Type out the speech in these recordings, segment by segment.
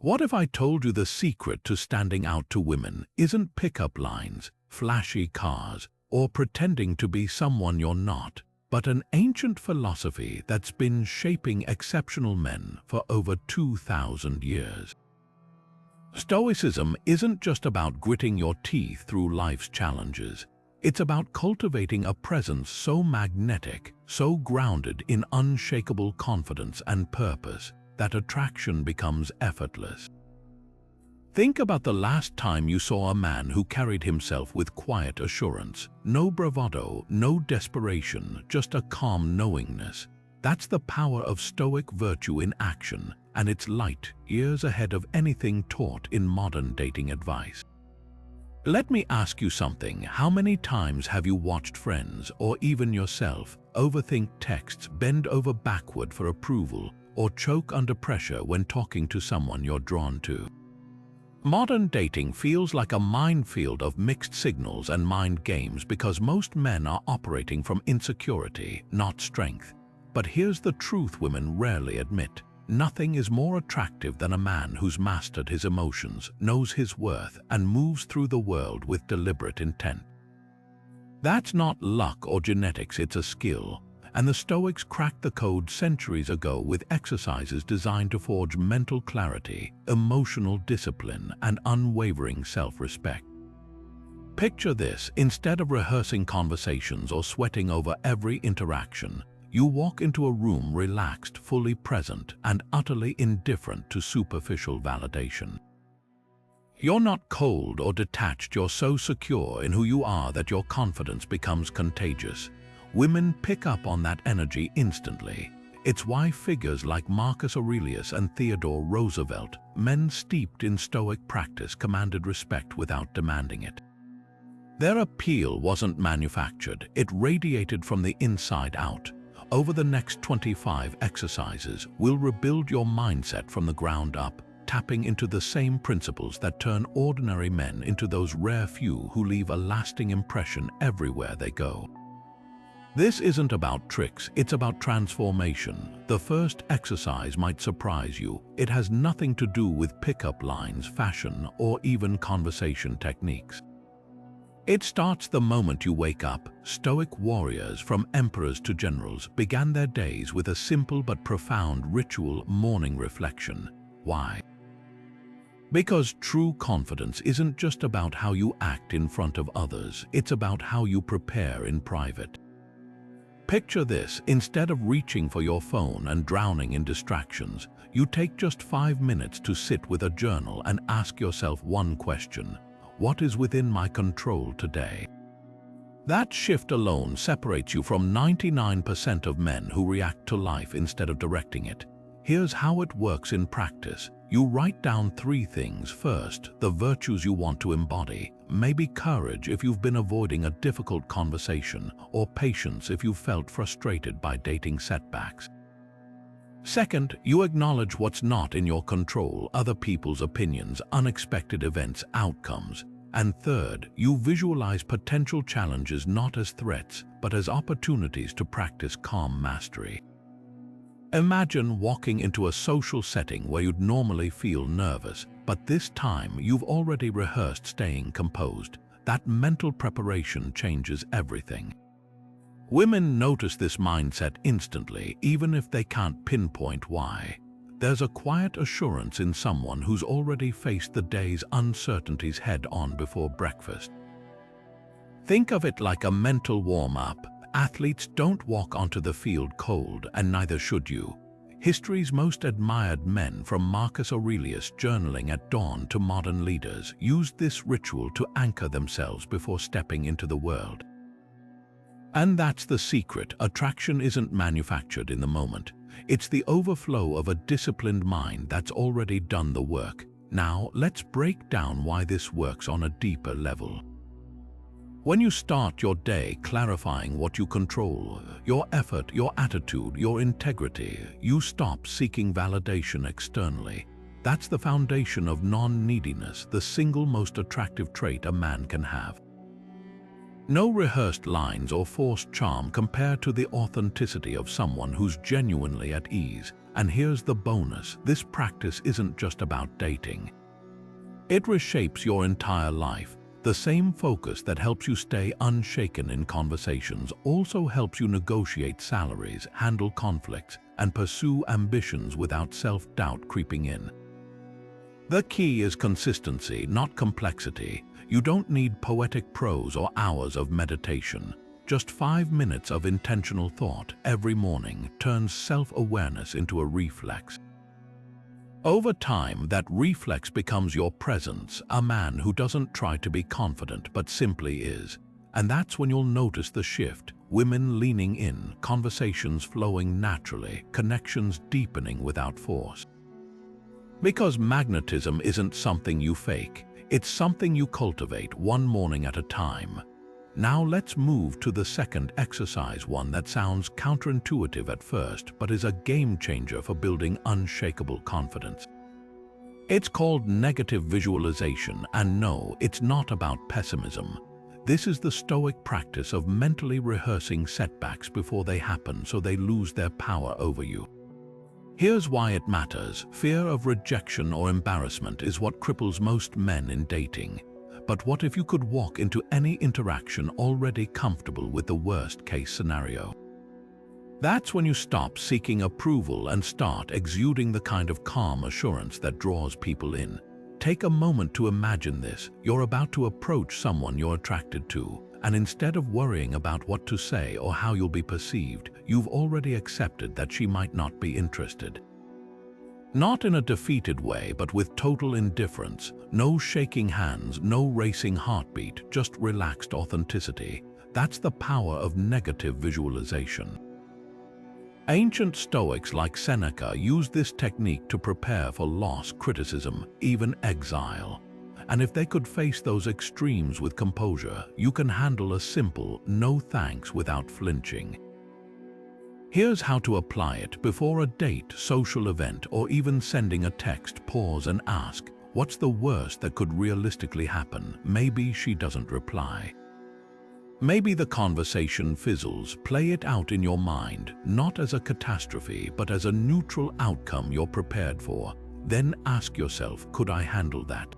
What if I told you the secret to standing out to women isn't pickup lines, flashy cars, or pretending to be someone you're not, but an ancient philosophy that's been shaping exceptional men for over 2,000 years? Stoicism isn't just about gritting your teeth through life's challenges. It's about cultivating a presence so magnetic, so grounded in unshakable confidence and purpose, that attraction becomes effortless. Think about the last time you saw a man who carried himself with quiet assurance. No bravado, no desperation, just a calm knowingness. That's the power of Stoic virtue in action, and it's light years ahead of anything taught in modern dating advice. Let me ask you something. How many times have you watched friends, or even yourself, overthink texts, bend over backward for approval, or choke under pressure when talking to someone you're drawn to? Modern dating feels like a minefield of mixed signals and mind games because most men are operating from insecurity, not strength. But here's the truth women rarely admit. Nothing is more attractive than a man who's mastered his emotions, knows his worth, and moves through the world with deliberate intent. That's not luck or genetics, it's a skill. And the Stoics cracked the code centuries ago with exercises designed to forge mental clarity, emotional discipline, and unwavering self-respect. Picture this: instead of rehearsing conversations or sweating over every interaction, you walk into a room relaxed, fully present, and utterly indifferent to superficial validation. You're not cold or detached, you're so secure in who you are that your confidence becomes contagious. Women pick up on that energy instantly. It's why figures like Marcus Aurelius and Theodore Roosevelt, men steeped in Stoic practice, commanded respect without demanding it. Their appeal wasn't manufactured, it radiated from the inside out. Over the next 25 exercises, we'll rebuild your mindset from the ground up, tapping into the same principles that turn ordinary men into those rare few who leave a lasting impression everywhere they go. This isn't about tricks, it's about transformation. The first exercise might surprise you. It has nothing to do with pickup lines, fashion, or even conversation techniques. It starts the moment you wake up. Stoic warriors, from emperors to generals, began their days with a simple but profound ritual: morning reflection. Why? Because true confidence isn't just about how you act in front of others, it's about how you prepare in private. Picture this: instead of reaching for your phone and drowning in distractions, you take just 5 minutes to sit with a journal and ask yourself one question: what is within my control today? That shift alone separates you from 99% of men who react to life instead of directing it. Here's how it works in practice. You write down 3 things. First, the virtues you want to embody. Maybe courage if you've been avoiding a difficult conversation, or patience if you've felt frustrated by dating setbacks. Second, you acknowledge what's not in your control: other people's opinions, unexpected events, outcomes. And third, you visualize potential challenges not as threats, but as opportunities to practice calm mastery. Imagine walking into a social setting where you'd normally feel nervous, but this time you've already rehearsed staying composed. That mental preparation changes everything. Women notice this mindset instantly, even if they can't pinpoint why. There's a quiet assurance in someone who's already faced the day's uncertainties head-on before breakfast. Think of it like a mental warm-up. Athletes don't walk onto the field cold, and neither should you. History's most admired men, from Marcus Aurelius journaling at dawn to modern leaders, used this ritual to anchor themselves before stepping into the world. And that's the secret. Attraction isn't manufactured in the moment. It's the overflow of a disciplined mind that's already done the work. Now, let's break down why this works on a deeper level. When you start your day clarifying what you control, your effort, your attitude, your integrity, you stop seeking validation externally. That's the foundation of non-neediness, the single most attractive trait a man can have. No rehearsed lines or forced charm compare to the authenticity of someone who's genuinely at ease. And here's the bonus: this practice isn't just about dating. It reshapes your entire life. The same focus that helps you stay unshaken in conversations also helps you negotiate salaries, handle conflicts, and pursue ambitions without self-doubt creeping in. The key is consistency, not complexity. You don't need poetic prose or hours of meditation. Just 5 minutes of intentional thought every morning turns self-awareness into a reflex. Over time, that reflex becomes your presence, a man who doesn't try to be confident but simply is. And that's when you'll notice the shift: women leaning in, conversations flowing naturally, connections deepening without force. Because magnetism isn't something you fake, it's something you cultivate one morning at a time. Now let's move to the second exercise, one that sounds counterintuitive at first, but is a game changer for building unshakable confidence. It's called negative visualization, and no, it's not about pessimism. This is the Stoic practice of mentally rehearsing setbacks before they happen so they lose their power over you. Here's why it matters. Fear of rejection or embarrassment is what cripples most men in dating. But what if you could walk into any interaction already comfortable with the worst-case scenario? That's when you stop seeking approval and start exuding the kind of calm assurance that draws people in. Take a moment to imagine this. You're about to approach someone you're attracted to, and instead of worrying about what to say or how you'll be perceived, you've already accepted that she might not be interested. Not in a defeated way, but with total indifference. No shaking hands, no racing heartbeat, just relaxed authenticity. That's the power of negative visualization. Ancient Stoics like Seneca used this technique to prepare for loss, criticism, even exile. And if they could face those extremes with composure, you can handle a simple "no thanks" without flinching. Here's how to apply it. Before a date, social event, or even sending a text, pause and ask, what's the worst that could realistically happen? Maybe she doesn't reply. Maybe the conversation fizzles. Play it out in your mind, not as a catastrophe, but as a neutral outcome you're prepared for. Then ask yourself, could I handle that?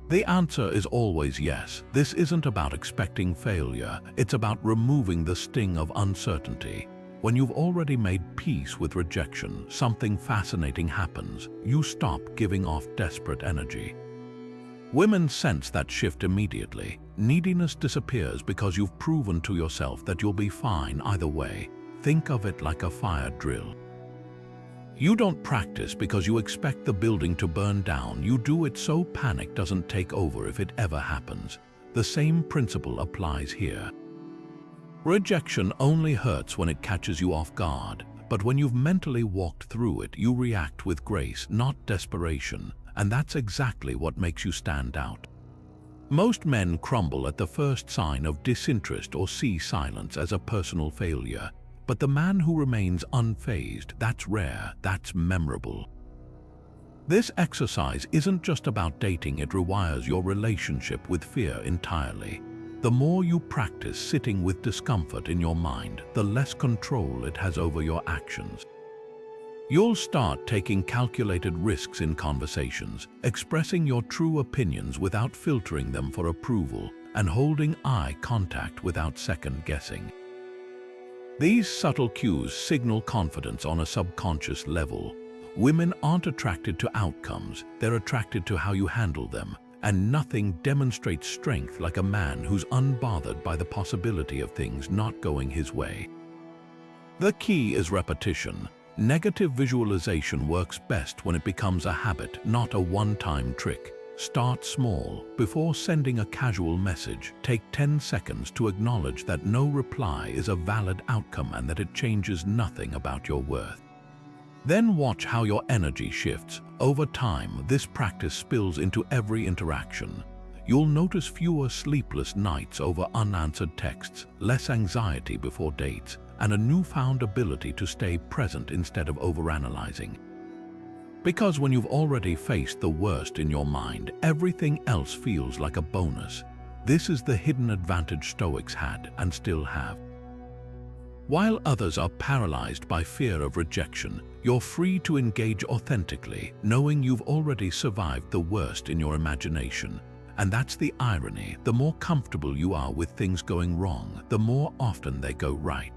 The answer is always yes. This isn't about expecting failure. It's about removing the sting of uncertainty. When you've already made peace with rejection, something fascinating happens. You stop giving off desperate energy. Women sense that shift immediately. Neediness disappears because you've proven to yourself that you'll be fine either way. Think of it like a fire drill. You don't practice because you expect the building to burn down. You do it so panic doesn't take over if it ever happens. The same principle applies here. Rejection only hurts when it catches you off guard, but when you've mentally walked through it, you react with grace, not desperation, and that's exactly what makes you stand out. Most men crumble at the first sign of disinterest or see silence as a personal failure, but the man who remains unfazed, that's rare, that's memorable. This exercise isn't just about dating, it rewires your relationship with fear entirely. The more you practice sitting with discomfort in your mind, the less control it has over your actions. You'll start taking calculated risks in conversations, expressing your true opinions without filtering them for approval, and holding eye contact without second-guessing. These subtle cues signal confidence on a subconscious level. Women aren't attracted to outcomes, they're attracted to how you handle them. And nothing demonstrates strength like a man who's unbothered by the possibility of things not going his way. The key is repetition. Negative visualization works best when it becomes a habit, not a one-time trick. Start small. Before sending a casual message, take 10 seconds to acknowledge that no reply is a valid outcome and that it changes nothing about your worth. Then watch how your energy shifts. Over time, this practice spills into every interaction. You'll notice fewer sleepless nights over unanswered texts, less anxiety before dates, and a newfound ability to stay present instead of overanalyzing. Because when you've already faced the worst in your mind, everything else feels like a bonus. This is the hidden advantage Stoics had and still have. While others are paralyzed by fear of rejection, you're free to engage authentically, knowing you've already survived the worst in your imagination. And that's the irony: the more comfortable you are with things going wrong, the more often they go right.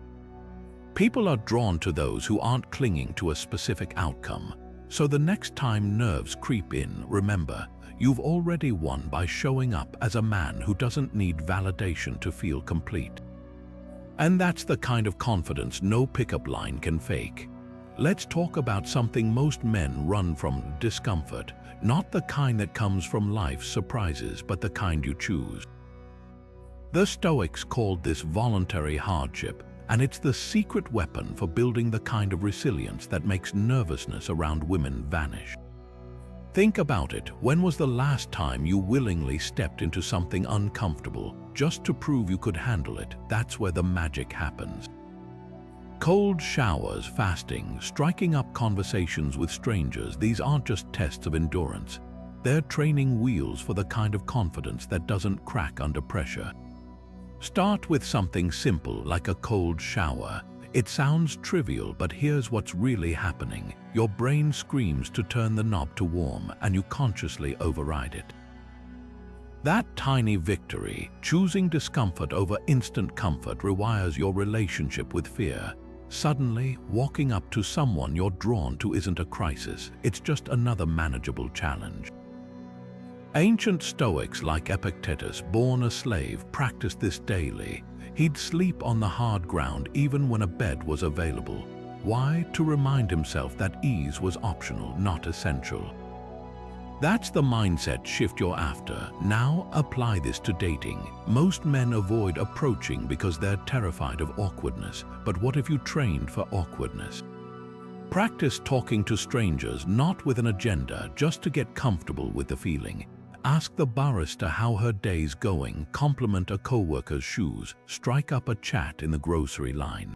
People are drawn to those who aren't clinging to a specific outcome. So the next time nerves creep in, remember, you've already won by showing up as a man who doesn't need validation to feel complete. And that's the kind of confidence no pickup line can fake. Let's talk about something most men run from: discomfort. Not the kind that comes from life's surprises, but the kind you choose. The Stoics called this voluntary hardship, and it's the secret weapon for building the kind of resilience that makes nervousness around women vanish. Think about it. When was the last time you willingly stepped into something uncomfortable just to prove you could handle it? That's where the magic happens. Cold showers, fasting, striking up conversations with strangers, these aren't just tests of endurance. They're training wheels for the kind of confidence that doesn't crack under pressure. Start with something simple like a cold shower. It sounds trivial, but here's what's really happening. Your brain screams to turn the knob to warm, and you consciously override it. That tiny victory, choosing discomfort over instant comfort, rewires your relationship with fear. Suddenly, walking up to someone you're drawn to isn't a crisis, it's just another manageable challenge. Ancient Stoics like Epictetus, born a slave, practiced this daily. He'd sleep on the hard ground even when a bed was available. Why? To remind himself that ease was optional, not essential. That's the mindset shift you're after. Now apply this to dating. Most men avoid approaching because they're terrified of awkwardness. But what if you trained for awkwardness? Practice talking to strangers, not with an agenda, just to get comfortable with the feeling. Ask the barista how her day's going, compliment a coworker's shoes, strike up a chat in the grocery line.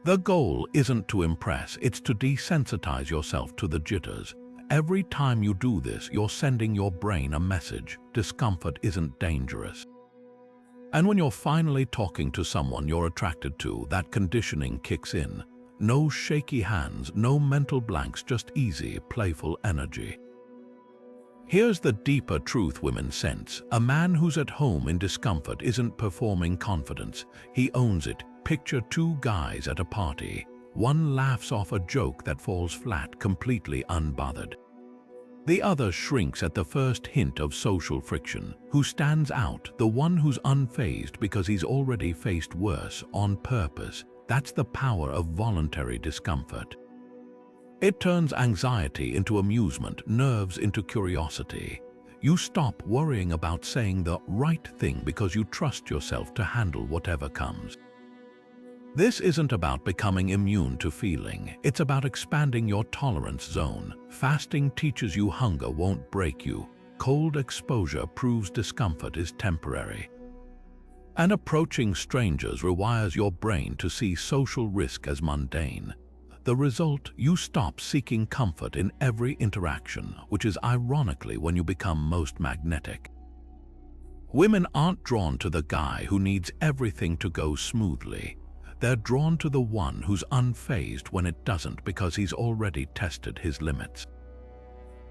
The goal isn't to impress, it's to desensitize yourself to the jitters. Every time you do this, you're sending your brain a message: discomfort isn't dangerous. And when you're finally talking to someone you're attracted to, that conditioning kicks in. No shaky hands, no mental blanks, just easy, playful energy. Here's the deeper truth women sense. A man who's at home in discomfort isn't performing confidence. He owns it. Picture two guys at a party. One laughs off a joke that falls flat, completely unbothered. The other shrinks at the first hint of social friction. Who stands out? The one who's unfazed because he's already faced worse, on purpose. That's the power of voluntary discomfort. It turns anxiety into amusement, nerves into curiosity. You stop worrying about saying the right thing because you trust yourself to handle whatever comes. This isn't about becoming immune to feeling. It's about expanding your tolerance zone. Fasting teaches you hunger won't break you. Cold exposure proves discomfort is temporary. And approaching strangers rewires your brain to see social risk as mundane. The result, you stop seeking comfort in every interaction, which is ironically when you become most magnetic. Women aren't drawn to the guy who needs everything to go smoothly. They're drawn to the one who's unfazed when it doesn't because he's already tested his limits.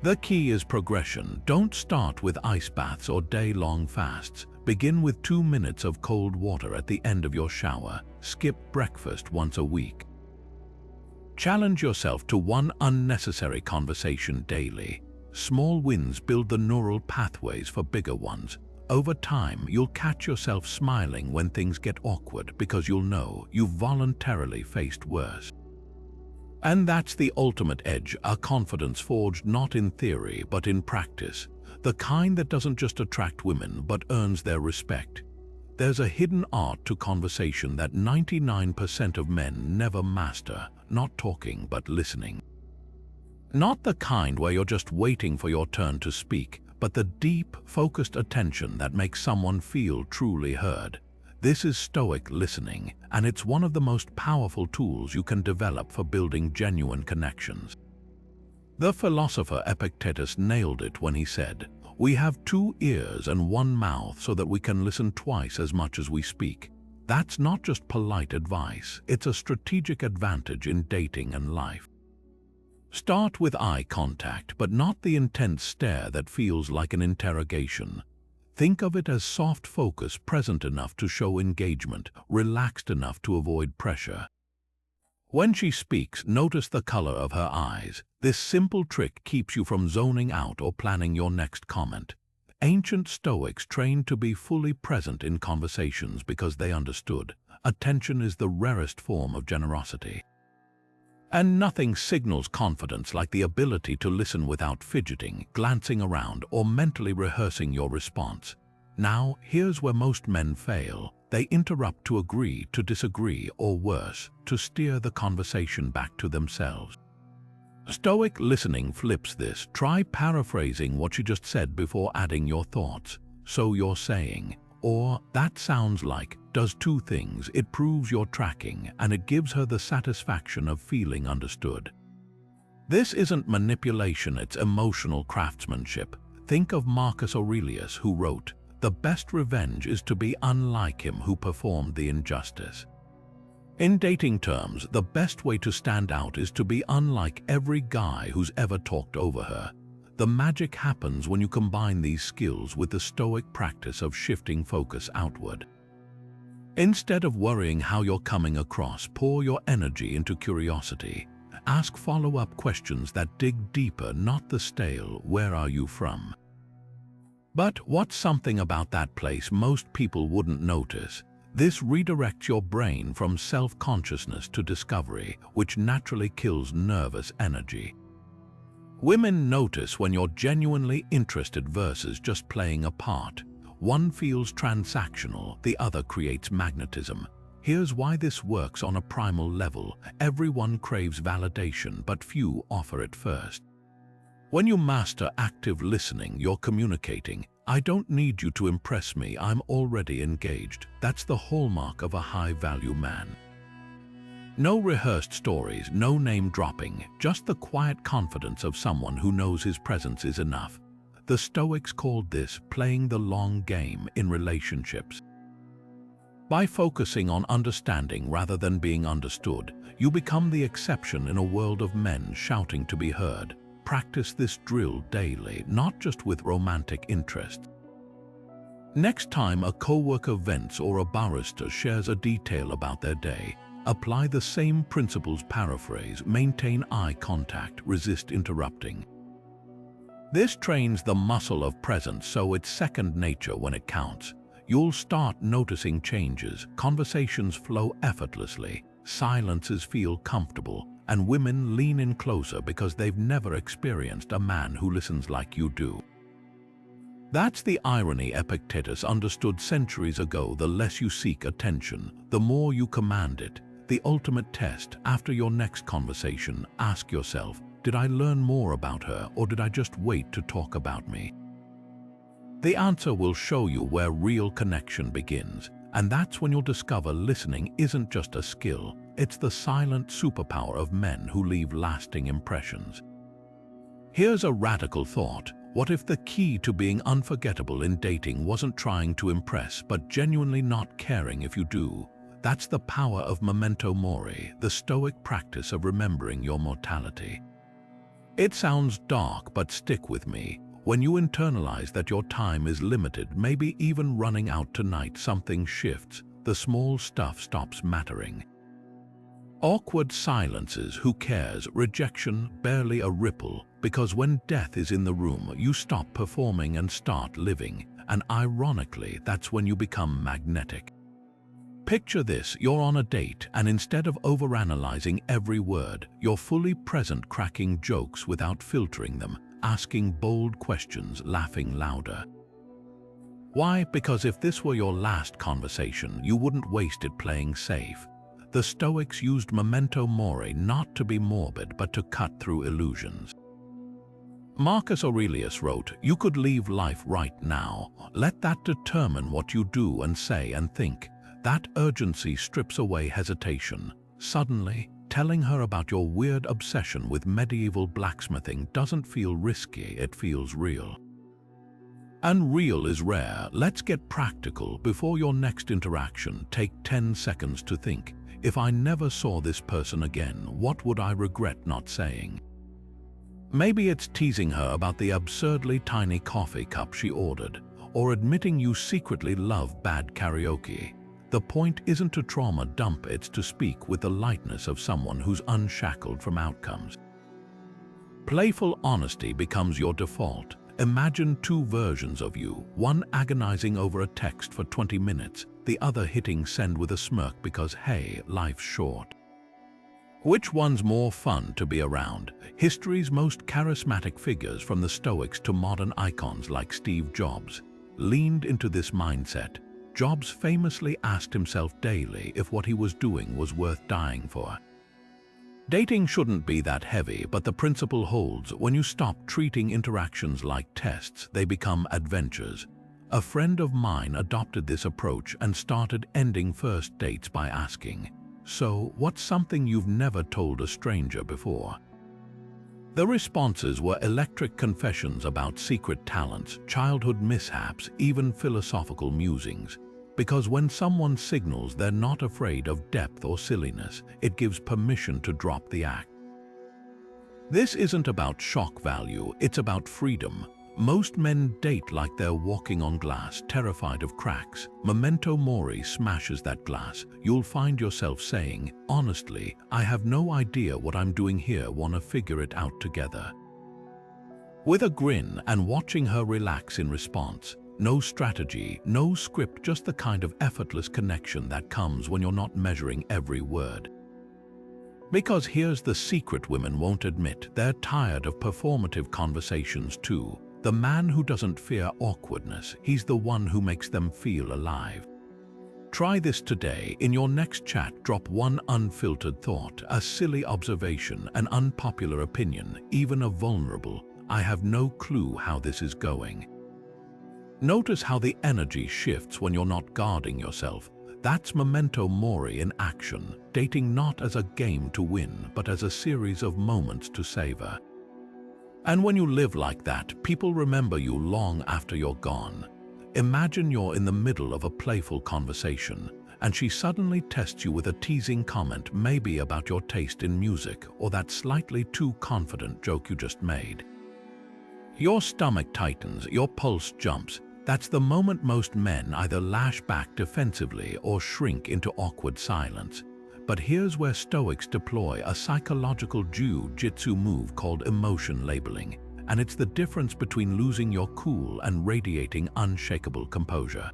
The key is progression. Don't start with ice baths or day-long fasts. Begin with 2 minutes of cold water at the end of your shower. Skip breakfast once a week. Challenge yourself to one unnecessary conversation daily. Small wins build the neural pathways for bigger ones. Over time, you'll catch yourself smiling when things get awkward because you'll know you've voluntarily faced worse. And that's the ultimate edge, a confidence forged not in theory but in practice. The kind that doesn't just attract women but earns their respect. There's a hidden art to conversation that 99% of men never master, not talking but listening. Not the kind where you're just waiting for your turn to speak, but the deep, focused attention that makes someone feel truly heard. This is Stoic listening, and it's one of the most powerful tools you can develop for building genuine connections. The philosopher Epictetus nailed it when he said, "We have 2 ears and 1 mouth so that we can listen twice as much as we speak." That's not just polite advice, it's a strategic advantage in dating and life. Start with eye contact, but not the intense stare that feels like an interrogation. Think of it as soft focus, present enough to show engagement, relaxed enough to avoid pressure. When she speaks, notice the color of her eyes. This simple trick keeps you from zoning out or planning your next comment. Ancient Stoics trained to be fully present in conversations because they understood attention is the rarest form of generosity. And nothing signals confidence like the ability to listen without fidgeting, glancing around, or mentally rehearsing your response. Now, here's where most men fail. They interrupt to agree, to disagree, or worse, to steer the conversation back to themselves. Stoic listening flips this. Try paraphrasing what you just said before adding your thoughts. So you're saying, or that sounds like, does two things. It proves you're tracking, and it gives her the satisfaction of feeling understood. This isn't manipulation, it's emotional craftsmanship. Think of Marcus Aurelius, who wrote, "The best revenge is to be unlike him who performed the injustice." In dating terms, the best way to stand out is to be unlike every guy who's ever talked over her. The magic happens when you combine these skills with the Stoic practice of shifting focus outward. Instead of worrying how you're coming across, pour your energy into curiosity. Ask follow-up questions that dig deeper, not the stale, "Where are you from?" But what's something about that place most people wouldn't notice? This redirects your brain from self-consciousness to discovery, which naturally kills nervous energy. Women notice when you're genuinely interested versus just playing a part. One feels transactional, the other creates magnetism. Here's why this works on a primal level. Everyone craves validation, but few offer it first. When you master active listening, you're communicating, "I don't need you to impress me, I'm already engaged." That's the hallmark of a high-value man. No rehearsed stories, no name-dropping, just the quiet confidence of someone who knows his presence is enough. The Stoics called this playing the long game in relationships. By focusing on understanding rather than being understood, you become the exception in a world of men shouting to be heard. Practice this drill daily, not just with romantic interest. Next time a coworker vents or a barista shares a detail about their day, apply the same principles, paraphrase, maintain eye contact, resist interrupting. This trains the muscle of presence so it's second nature when it counts. You'll start noticing changes, conversations flow effortlessly, silences feel comfortable, and women lean in closer because they've never experienced a man who listens like you do. That's the irony Epictetus understood centuries ago. The less you seek attention, the more you command it. The ultimate test. After your next conversation, ask yourself, did I learn more about her, or did I just wait to talk about me? The answer will show you where real connection begins, and that's when you'll discover listening isn't just a skill, it's the silent superpower of men who leave lasting impressions. Here's a radical thought. What if the key to being unforgettable in dating wasn't trying to impress, but genuinely not caring if you do? That's the power of Memento Mori, the Stoic practice of remembering your mortality. It sounds dark, but stick with me. When you internalize that your time is limited, maybe even running out tonight, something shifts. The small stuff stops mattering. Awkward silences, who cares? Rejection, barely a ripple. Because when death is in the room, you stop performing and start living. And ironically, that's when you become magnetic. Picture this, you're on a date, and instead of overanalyzing every word, you're fully present, cracking jokes without filtering them, asking bold questions, laughing louder. Why? Because if this were your last conversation, you wouldn't waste it playing safe. The Stoics used Memento Mori not to be morbid, but to cut through illusions. Marcus Aurelius wrote, "You could leave life right now. Let that determine what you do and say and think." That urgency strips away hesitation. Suddenly, telling her about your weird obsession with medieval blacksmithing doesn't feel risky, it feels real. And real is rare. Let's get practical. Before your next interaction, take 10 seconds to think, if I never saw this person again, what would I regret not saying? Maybe it's teasing her about the absurdly tiny coffee cup she ordered, or admitting you secretly love bad karaoke. The point isn't to trauma dump, it's to speak with the lightness of someone who's unshackled from outcomes. Playful honesty becomes your default. Imagine two versions of you, one agonizing over a text for 20 minutes, the other hitting send with a smirk because, hey, life's short. Which one's more fun to be around? History's most charismatic figures, from the Stoics to modern icons like Steve Jobs, leaned into this mindset. Jobs famously asked himself daily if what he was doing was worth dying for. Dating shouldn't be that heavy, but the principle holds. When you stop treating interactions like tests, they become adventures. A friend of mine adopted this approach and started ending first dates by asking, "So, what's something you've never told a stranger before?" The responses were electric confessions about secret talents, childhood mishaps, even philosophical musings. Because when someone signals they're not afraid of depth or silliness, it gives permission to drop the act. This isn't about shock value, it's about freedom. Most men date like they're walking on glass, terrified of cracks. Memento Mori smashes that glass. You'll find yourself saying, "Honestly, I have no idea what I'm doing here, wanna figure it out together." With a grin and watching her relax in response. No strategy, no script, just the kind of effortless connection that comes when you're not measuring every word. Because here's the secret women won't admit, they're tired of performative conversations too. The man who doesn't fear awkwardness, he's the one who makes them feel alive. Try this today. In your next chat, drop one unfiltered thought, a silly observation, an unpopular opinion, even a vulnerable, "I have no clue how this is going." Notice how the energy shifts when you're not guarding yourself. That's Memento Mori in action, dating not as a game to win, but as a series of moments to savor. And when you live like that, people remember you long after you're gone. Imagine you're in the middle of a playful conversation, and she suddenly tests you with a teasing comment, maybe about your taste in music or that slightly too confident joke you just made. Your stomach tightens, your pulse jumps. That's the moment most men either lash back defensively or shrink into awkward silence. But here's where Stoics deploy a psychological jiu-jitsu move called emotion labeling, and it's the difference between losing your cool and radiating unshakable composure.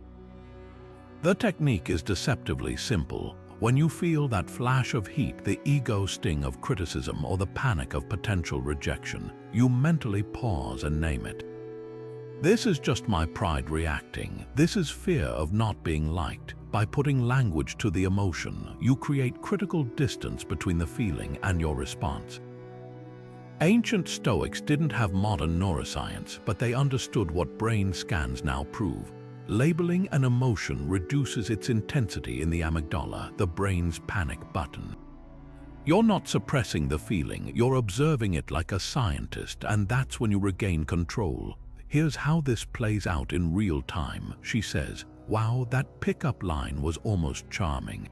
The technique is deceptively simple. When you feel that flash of heat, the ego sting of criticism, or the panic of potential rejection, you mentally pause and name it. This is just my pride reacting. This is fear of not being liked. By putting language to the emotion, you create critical distance between the feeling and your response. Ancient Stoics didn't have modern neuroscience, but they understood what brain scans now prove. Labeling an emotion reduces its intensity in the amygdala, the brain's panic button. You're not suppressing the feeling, you're observing it like a scientist, and that's when you regain control. Here's how this plays out in real time. She says, "Wow, that pickup line was almost charming."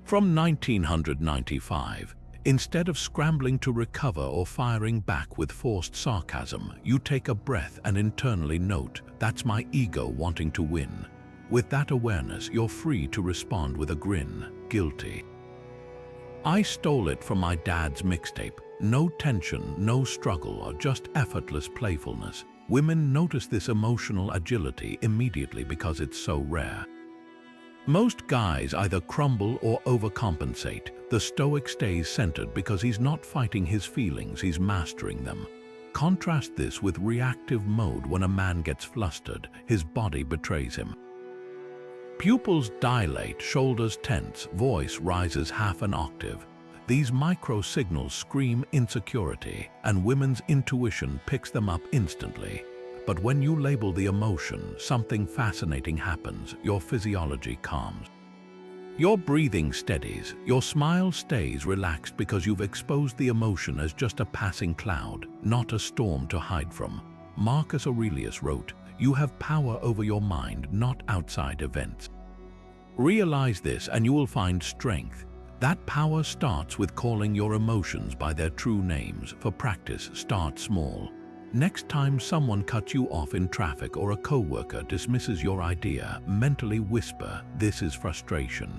From 1995, instead of scrambling to recover or firing back with forced sarcasm, you take a breath and internally note, "That's my ego wanting to win." With that awareness, you're free to respond with a grin, guilty. I stole it from my dad's mixtape. No tension, no struggle, just effortless playfulness. Women notice this emotional agility immediately because it's so rare. Most guys either crumble or overcompensate. The Stoic stays centered because he's not fighting his feelings, he's mastering them. Contrast this with reactive mode. When a man gets flustered, his body betrays him. Pupils dilate, shoulders tense, voice rises half an octave. These micro signals scream insecurity, and women's intuition picks them up instantly. But when you label the emotion, something fascinating happens. Your physiology calms. Your breathing steadies, your smile stays relaxed because you've exposed the emotion as just a passing cloud, not a storm to hide from. Marcus Aurelius wrote, You have power over your mind, not outside events. Realize this and you will find strength. That power starts with calling your emotions by their true names. For practice, start small. Next time someone cuts you off in traffic or a coworker dismisses your idea, mentally whisper, "This is frustration.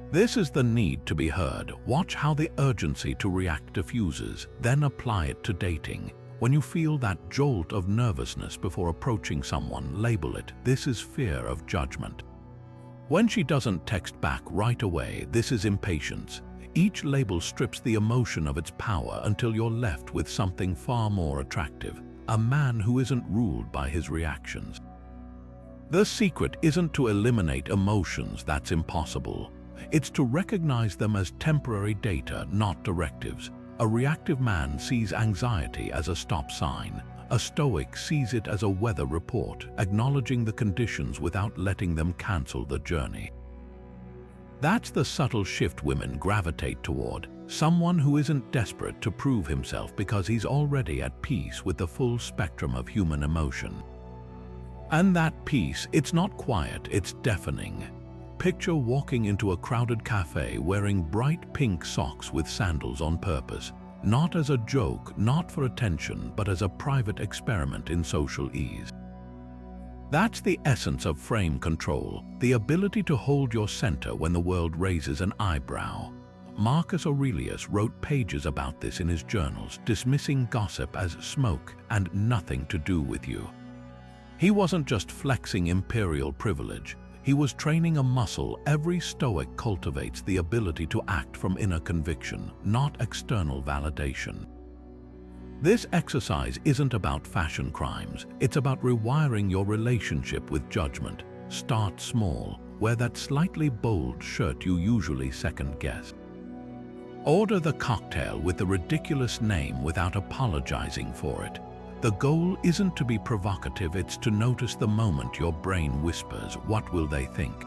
This is the need to be heard." Watch how the urgency to react diffuses, then apply it to dating. When you feel that jolt of nervousness before approaching someone, label it, "This is fear of judgment." When she doesn't text back right away, this is impatience. Each label strips the emotion of its power until you're left with something far more attractive, a man who isn't ruled by his reactions. The secret isn't to eliminate emotions, that's impossible. It's to recognize them as temporary data, not directives. A reactive man sees anxiety as a stop sign. A Stoic sees it as a weather report, acknowledging the conditions without letting them cancel the journey. That's the subtle shift women gravitate toward, someone who isn't desperate to prove himself because he's already at peace with the full spectrum of human emotion. And that peace, it's not quiet, it's deafening. Picture walking into a crowded cafe wearing bright pink socks with sandals on purpose, not as a joke, not for attention, but as a private experiment in social ease. That's the essence of frame control, the ability to hold your center when the world raises an eyebrow. Marcus Aurelius wrote pages about this in his journals, dismissing gossip as smoke and nothing to do with you. He wasn't just flexing imperial privilege. He was training a muscle. Every Stoic cultivates the ability to act from inner conviction, not external validation. This exercise isn't about fashion crimes, it's about rewiring your relationship with judgment. Start small, wear that slightly bold shirt you usually second-guess. Order the cocktail with the ridiculous name without apologizing for it. The goal isn't to be provocative, it's to notice the moment your brain whispers, "What will they think?"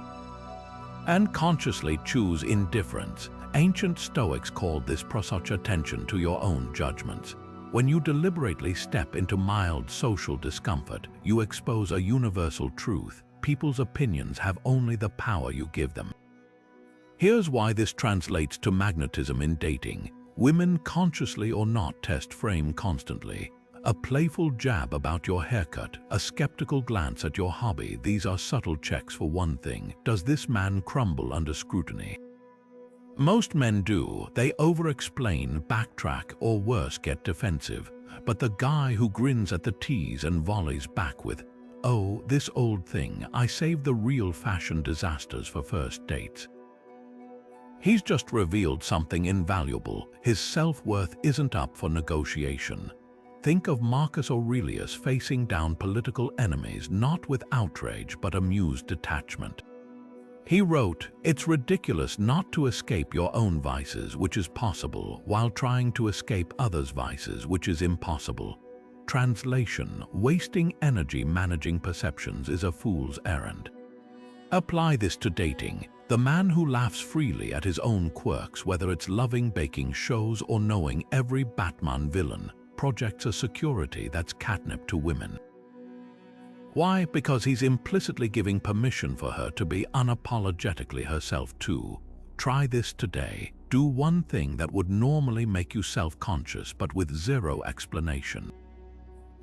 And consciously choose indifference. Ancient Stoics called this prosouch attention to your own judgments. When you deliberately step into mild social discomfort, you expose a universal truth. People's opinions have only the power you give them. Here's why this translates to magnetism in dating. Women, consciously or not, test frame constantly. A playful jab about your haircut, a skeptical glance at your hobby, these are subtle checks for one thing. Does this man crumble under scrutiny? Most men do. They over-explain, backtrack, or worse, get defensive. But the guy who grins at the tease and volleys back with, "Oh, this old thing, I saved the real fashion disasters for first dates." He's just revealed something invaluable. His self-worth isn't up for negotiation. Think of Marcus Aurelius facing down political enemies, not with outrage but amused detachment. He wrote, "It's ridiculous not to escape your own vices, which is possible, while trying to escape others' vices, which is impossible." Translation: wasting energy managing perceptions is a fool's errand. Apply this to dating. The man who laughs freely at his own quirks, whether it's loving baking shows or knowing every Batman villain, projects a security that's catnip to women. Why? Because he's implicitly giving permission for her to be unapologetically herself too. Try this today. Do one thing that would normally make you self-conscious but with zero explanation.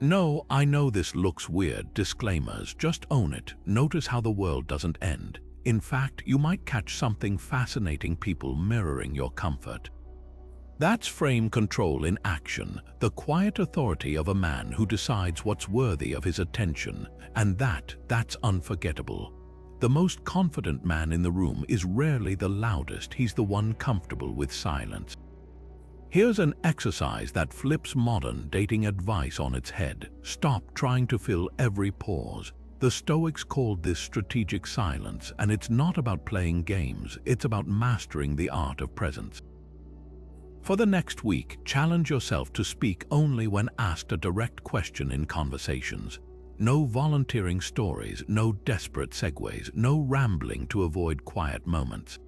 No, I know this looks weird. Disclaimers, just own it. Notice how the world doesn't end. In fact, you might catch something fascinating, people mirroring your comfort. That's frame control in action, the quiet authority of a man who decides what's worthy of his attention, and that's unforgettable. The most confident man in the room is rarely the loudest, he's the one comfortable with silence. Here's an exercise that flips modern dating advice on its head. Stop trying to fill every pause. The Stoics called this strategic silence, and it's not about playing games, it's about mastering the art of presence. For the next week, challenge yourself to speak only when asked a direct question in conversations. No volunteering stories, no desperate segues, no rambling to avoid quiet moments.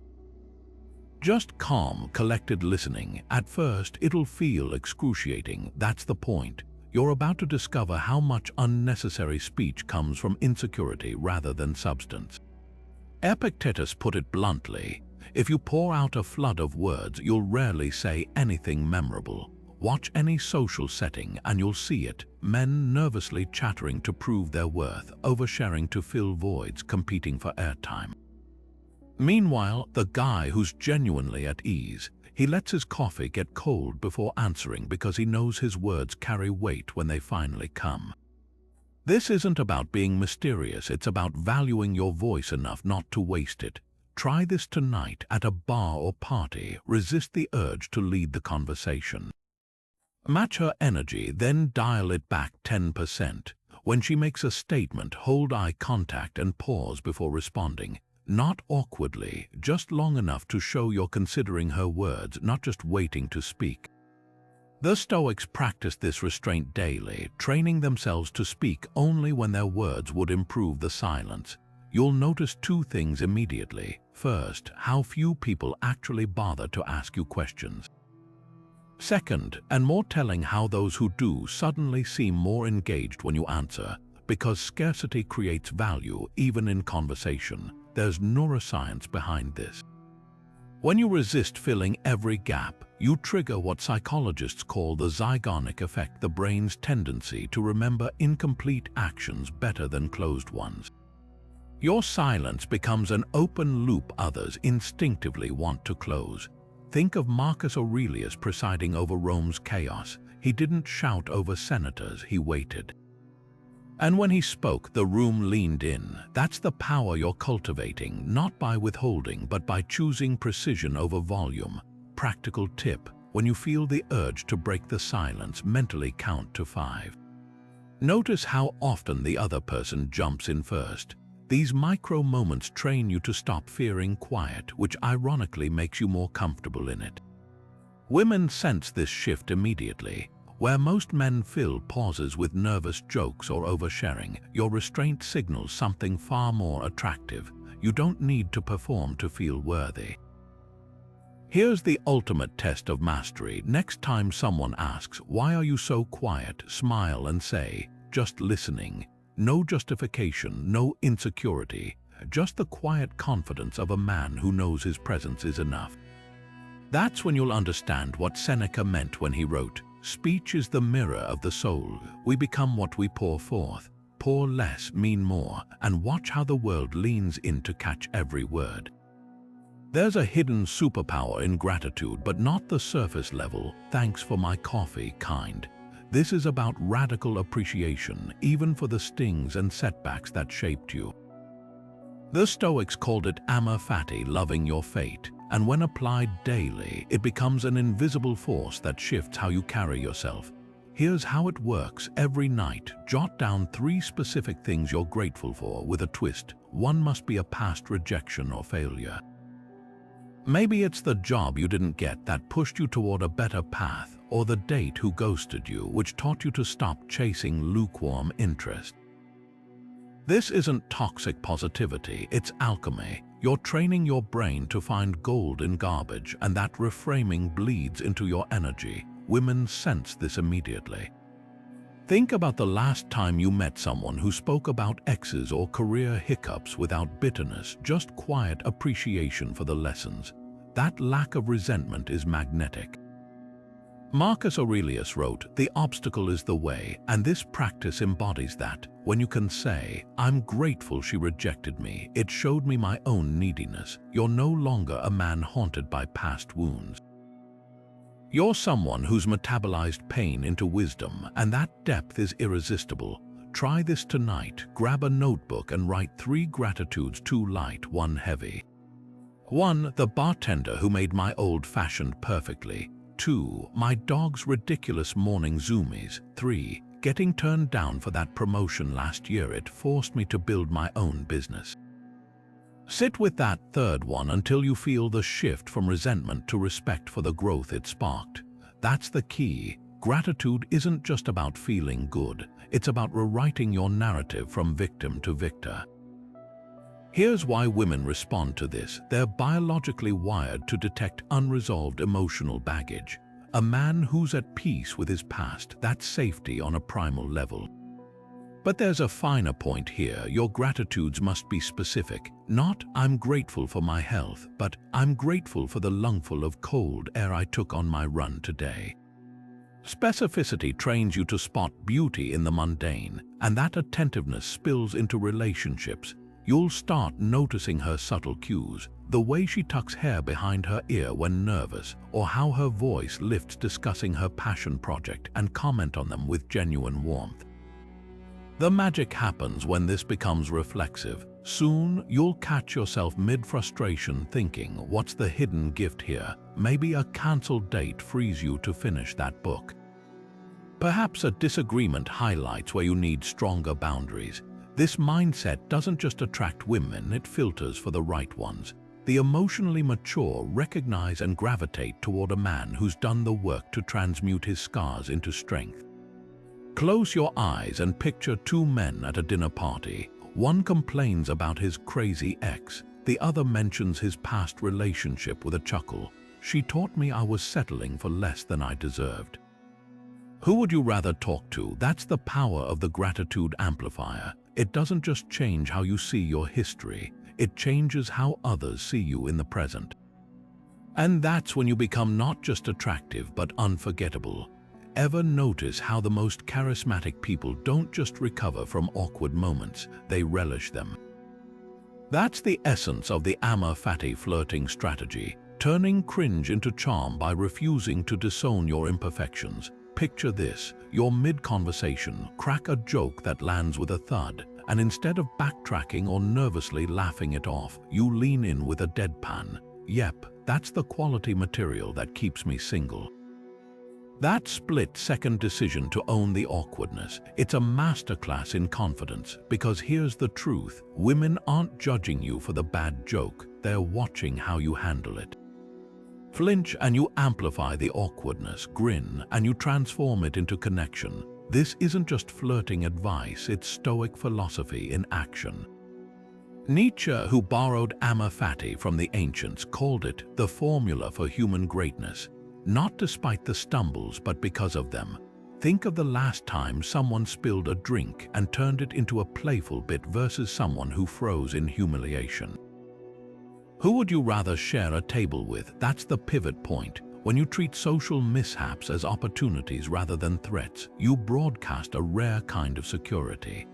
Just calm, collected listening. At first, it'll feel excruciating. That's the point. You're about to discover how much unnecessary speech comes from insecurity rather than substance. Epictetus put it bluntly, if you pour out a flood of words, you'll rarely say anything memorable. Watch any social setting and you'll see it, men nervously chattering to prove their worth, oversharing to fill voids, competing for airtime. Meanwhile, the guy who's genuinely at ease, he lets his coffee get cold before answering because he knows his words carry weight when they finally come. This isn't about being mysterious, it's about valuing your voice enough not to waste it. Try this tonight at a bar or party. Resist the urge to lead the conversation. Match her energy, then dial it back 10%. When she makes a statement, hold eye contact and pause before responding. Not awkwardly, just long enough to show you're considering her words, not just waiting to speak. The Stoics practiced this restraint daily, training themselves to speak only when their words would improve the silence. You'll notice two things immediately. First, how few people actually bother to ask you questions. Second, and more telling, how those who do suddenly seem more engaged when you answer, because scarcity creates value even in conversation. There's neuroscience behind this. When you resist filling every gap, you trigger what psychologists call the zygonic effect, the brain's tendency to remember incomplete actions better than closed ones. Your silence becomes an open loop others instinctively want to close. Think of Marcus Aurelius presiding over Rome's chaos. He didn't shout over senators, he waited. And when he spoke, the room leaned in. That's the power you're cultivating, not by withholding, but by choosing precision over volume. Practical tip: when you feel the urge to break the silence, mentally count to 5. Notice how often the other person jumps in first. These micro moments train you to stop fearing quiet, which ironically makes you more comfortable in it. Women sense this shift immediately. Where most men fill pauses with nervous jokes or oversharing, your restraint signals something far more attractive. You don't need to perform to feel worthy. Here's the ultimate test of mastery. Next time someone asks, "Why are you so quiet?" smile and say, "Just listening." No justification, no insecurity, just the quiet confidence of a man who knows his presence is enough. That's when you'll understand what Seneca meant when he wrote, "Speech is the mirror of the soul. We become what we pour forth. Pour less, mean more, and watch how the world leans in to catch every word." There's a hidden superpower in gratitude, but not the surface level, "thanks for my coffee" kind. This is about radical appreciation, even for the stings and setbacks that shaped you. The Stoics called it amor fati, loving your fate, and when applied daily, it becomes an invisible force that shifts how you carry yourself. Here's how it works. Every night, jot down 3 specific things you're grateful for with a twist. One must be a past rejection or failure. Maybe it's the job you didn't get that pushed you toward a better path, or the date who ghosted you, which taught you to stop chasing lukewarm interest. This isn't toxic positivity, it's alchemy. You're training your brain to find gold in garbage, and that reframing bleeds into your energy. Women sense this immediately. Think about the last time you met someone who spoke about exes or career hiccups without bitterness, just quiet appreciation for the lessons. That lack of resentment is magnetic. Marcus Aurelius wrote, "The obstacle is the way," and this practice embodies that. When you can say, "I'm grateful she rejected me. It showed me my own neediness," you're no longer a man haunted by past wounds. You're someone who's metabolized pain into wisdom, and that depth is irresistible. Try this tonight. Grab a notebook and write 3 gratitudes, 2 light, 1 heavy. 1. The bartender who made my old-fashioned perfectly. 2. My dog's ridiculous morning zoomies. 3. Getting turned down for that promotion last year. It forced me to build my own business. Sit with that third one until you feel the shift from resentment to respect for the growth it sparked. That's the key. Gratitude isn't just about feeling good. It's about rewriting your narrative from victim to victor. Here's why women respond to this. They're biologically wired to detect unresolved emotional baggage. A man who's at peace with his past, that's safety on a primal level. But there's a finer point here. Your gratitudes must be specific. Not, I'm grateful for my health, but I'm grateful for the lungful of cold air I took on my run today. Specificity trains you to spot beauty in the mundane, and that attentiveness spills into relationships. You'll start noticing her subtle cues, the way she tucks hair behind her ear when nervous, or how her voice lifts discussing her passion project, and comment on them with genuine warmth. The magic happens when this becomes reflexive. Soon, you'll catch yourself mid-frustration thinking, what's the hidden gift here? Maybe a cancelled date frees you to finish that book. Perhaps a disagreement highlights where you need stronger boundaries. This mindset doesn't just attract women, it filters for the right ones. The emotionally mature recognize and gravitate toward a man who's done the work to transmute his scars into strength. Close your eyes and picture two men at a dinner party. One complains about his crazy ex, the other mentions his past relationship with a chuckle. She taught me I was settling for less than I deserved. Who would you rather talk to? That's the power of the gratitude amplifier. It doesn't just change how you see your history, it changes how others see you in the present. And that's when you become not just attractive but unforgettable. Ever notice how the most charismatic people don't just recover from awkward moments, they relish them? That's the essence of the amor fati flirting strategy, turning cringe into charm by refusing to disown your imperfections. Picture this, you're mid-conversation, crack a joke that lands with a thud, and instead of backtracking or nervously laughing it off, you lean in with a deadpan. Yep, that's the quality material that keeps me single. That split-second decision to own the awkwardness, it's a masterclass in confidence, because here's the truth, women aren't judging you for the bad joke, they're watching how you handle it. Flinch and you amplify the awkwardness, grin and you transform it into connection. This isn't just flirting advice, it's Stoic philosophy in action. Nietzsche, who borrowed amor fati from the ancients, called it the formula for human greatness. Not despite the stumbles, but because of them. Think of the last time someone spilled a drink and turned it into a playful bit versus someone who froze in humiliation. Who would you rather share a table with? That's the pivot point. When you treat social mishaps as opportunities rather than threats, you broadcast a rare kind of security.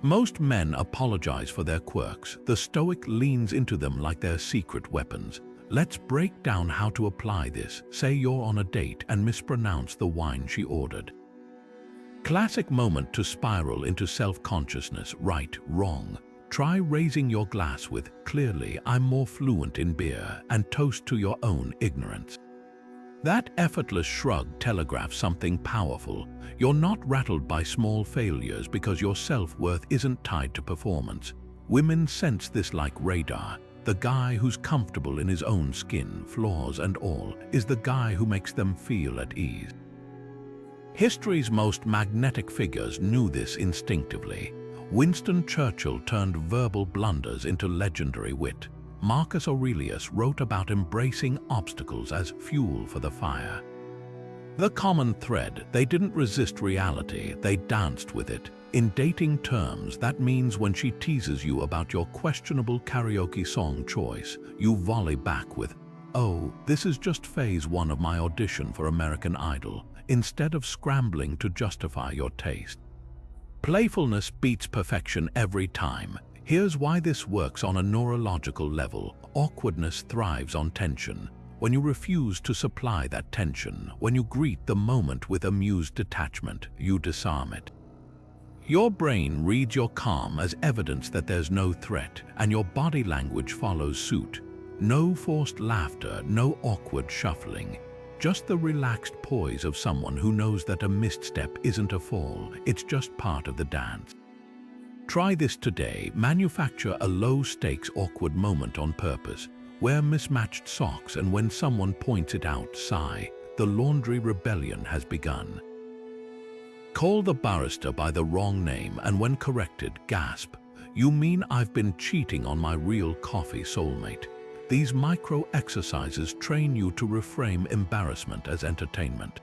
Most men apologize for their quirks. The Stoic leans into them like they're secret weapons. Let's break down how to apply this. Say you're on a date and mispronounce the wine she ordered. Classic moment to spiral into self-consciousness, right, wrong. Try raising your glass with, clearly, I'm more fluent in beer, and toast to your own ignorance. That effortless shrug telegraphs something powerful. You're not rattled by small failures because your self-worth isn't tied to performance. Women sense this like radar. The guy who's comfortable in his own skin, flaws and all, is the guy who makes them feel at ease. History's most magnetic figures knew this instinctively. Winston Churchill turned verbal blunders into legendary wit. Marcus Aurelius wrote about embracing obstacles as fuel for the fire. The common thread, they didn't resist reality, they danced with it. In dating terms, that means when she teases you about your questionable karaoke song choice, you volley back with, "Oh, this is just phase one of my audition for American Idol," instead of scrambling to justify your taste. Playfulness beats perfection every time. Here's why this works on a neurological level. Awkwardness thrives on tension. When you refuse to supply that tension, when you greet the moment with amused detachment, you disarm it. Your brain reads your calm as evidence that there's no threat, and your body language follows suit. No forced laughter, no awkward shuffling. Just the relaxed poise of someone who knows that a misstep isn't a fall, it's just part of the dance. Try this today. Manufacture a low-stakes awkward moment on purpose. Wear mismatched socks, and when someone points it out, sigh. The laundry rebellion has begun. Call the barrister by the wrong name, and when corrected, gasp. You mean I've been cheating on my real coffee soulmate? These micro exercises train you to reframe embarrassment as entertainment.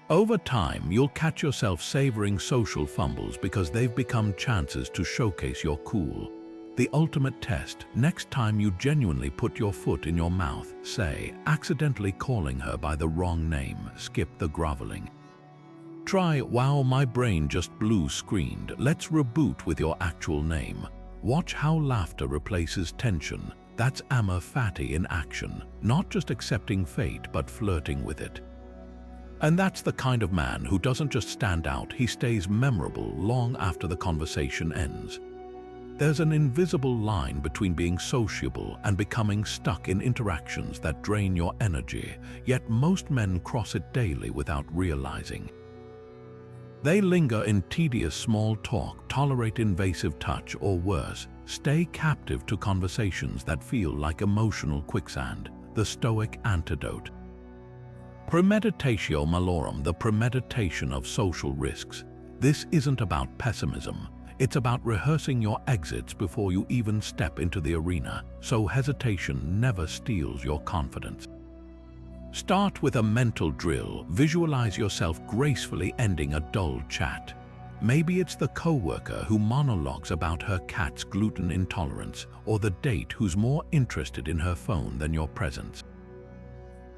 Over time, you'll catch yourself savoring social fumbles because they've become chances to showcase your cool. The ultimate test: next time you genuinely put your foot in your mouth, say, accidentally calling her by the wrong name, skip the groveling. Try, "Wow, my brain just blue screened. Let's reboot with your actual name." Watch how laughter replaces tension. That's amor fati in action, not just accepting fate but flirting with it. And that's the kind of man who doesn't just stand out, he stays memorable long after the conversation ends. There's an invisible line between being sociable and becoming stuck in interactions that drain your energy, yet most men cross it daily without realizing. They linger in tedious small talk, tolerate invasive touch, or worse, stay captive to conversations that feel like emotional quicksand. The Stoic antidote. Premeditatio malorum, the premeditation of social risks. This isn't about pessimism. It's about rehearsing your exits before you even step into the arena, so hesitation never steals your confidence. Start with a mental drill. Visualize yourself gracefully ending a dull chat. Maybe it's the coworker who monologues about her cat's gluten intolerance, or the date who's more interested in her phone than your presence.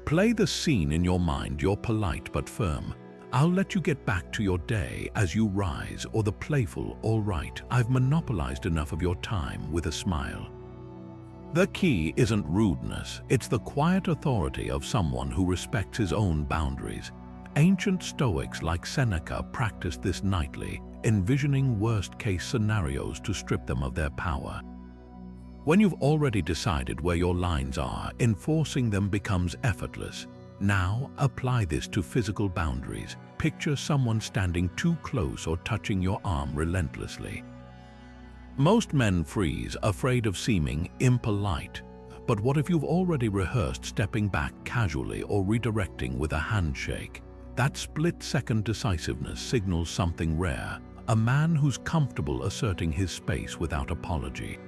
Play the scene in your mind. You're polite but firm. "I'll let you get back to your day," as you rise, or the playful, "All right, I've monopolized enough of your time," with a smile. The key isn't rudeness, it's the quiet authority of someone who respects his own boundaries. Ancient Stoics like Seneca practiced this nightly, envisioning worst-case scenarios to strip them of their power. When you've already decided where your lines are, enforcing them becomes effortless. Now, apply this to physical boundaries. Picture someone standing too close or touching your arm relentlessly. Most men freeze, afraid of seeming impolite. But what if you've already rehearsed stepping back casually or redirecting with a handshake? That split-second decisiveness signals something rare, a man who's comfortable asserting his space without apology.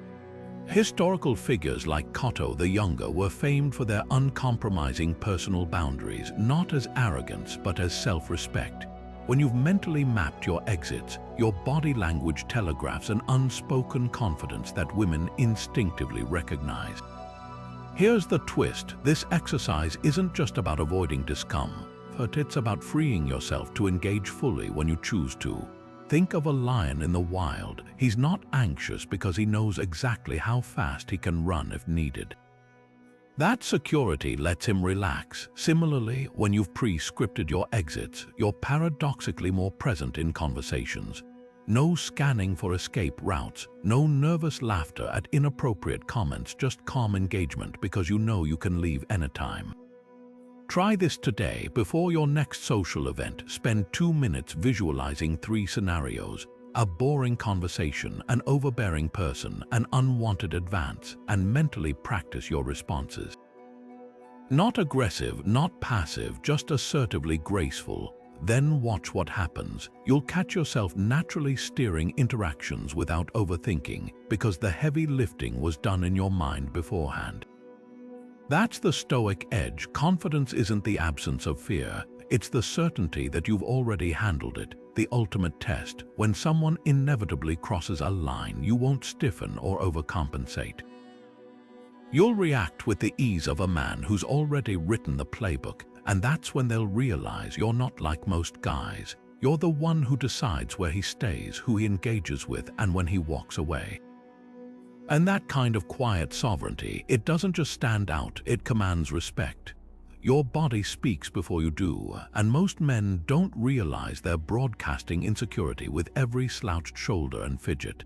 Historical figures like Cotto the Younger were famed for their uncompromising personal boundaries, not as arrogance but as self-respect. When you've mentally mapped your exits, your body language telegraphs an unspoken confidence that women instinctively recognize. Here's the twist: this exercise isn't just about avoiding discomfort, it's about freeing yourself to engage fully when you choose to. Think of a lion in the wild. He's not anxious because he knows exactly how fast he can run if needed. That security lets him relax. Similarly, when you've pre-scripted your exits, you're paradoxically more present in conversations. No scanning for escape routes, no nervous laughter at inappropriate comments, just calm engagement because you know you can leave anytime. Try this today. Before your next social event, spend 2 minutes visualizing 3 scenarios: a boring conversation, an overbearing person, an unwanted advance, and mentally practice your responses. Not aggressive, not passive, just assertively graceful. Then watch what happens. You'll catch yourself naturally steering interactions without overthinking, because the heavy lifting was done in your mind beforehand. That's the Stoic edge. Confidence isn't the absence of fear, it's the certainty that you've already handled it. The ultimate test: when someone inevitably crosses a line, you won't stiffen or overcompensate. You'll react with the ease of a man who's already written the playbook, and that's when they'll realize you're not like most guys. You're the one who decides where he stays, who he engages with, and when he walks away. And that kind of quiet sovereignty, it doesn't just stand out, it commands respect. Your body speaks before you do, and most men don't realize they're broadcasting insecurity with every slouched shoulder and fidget.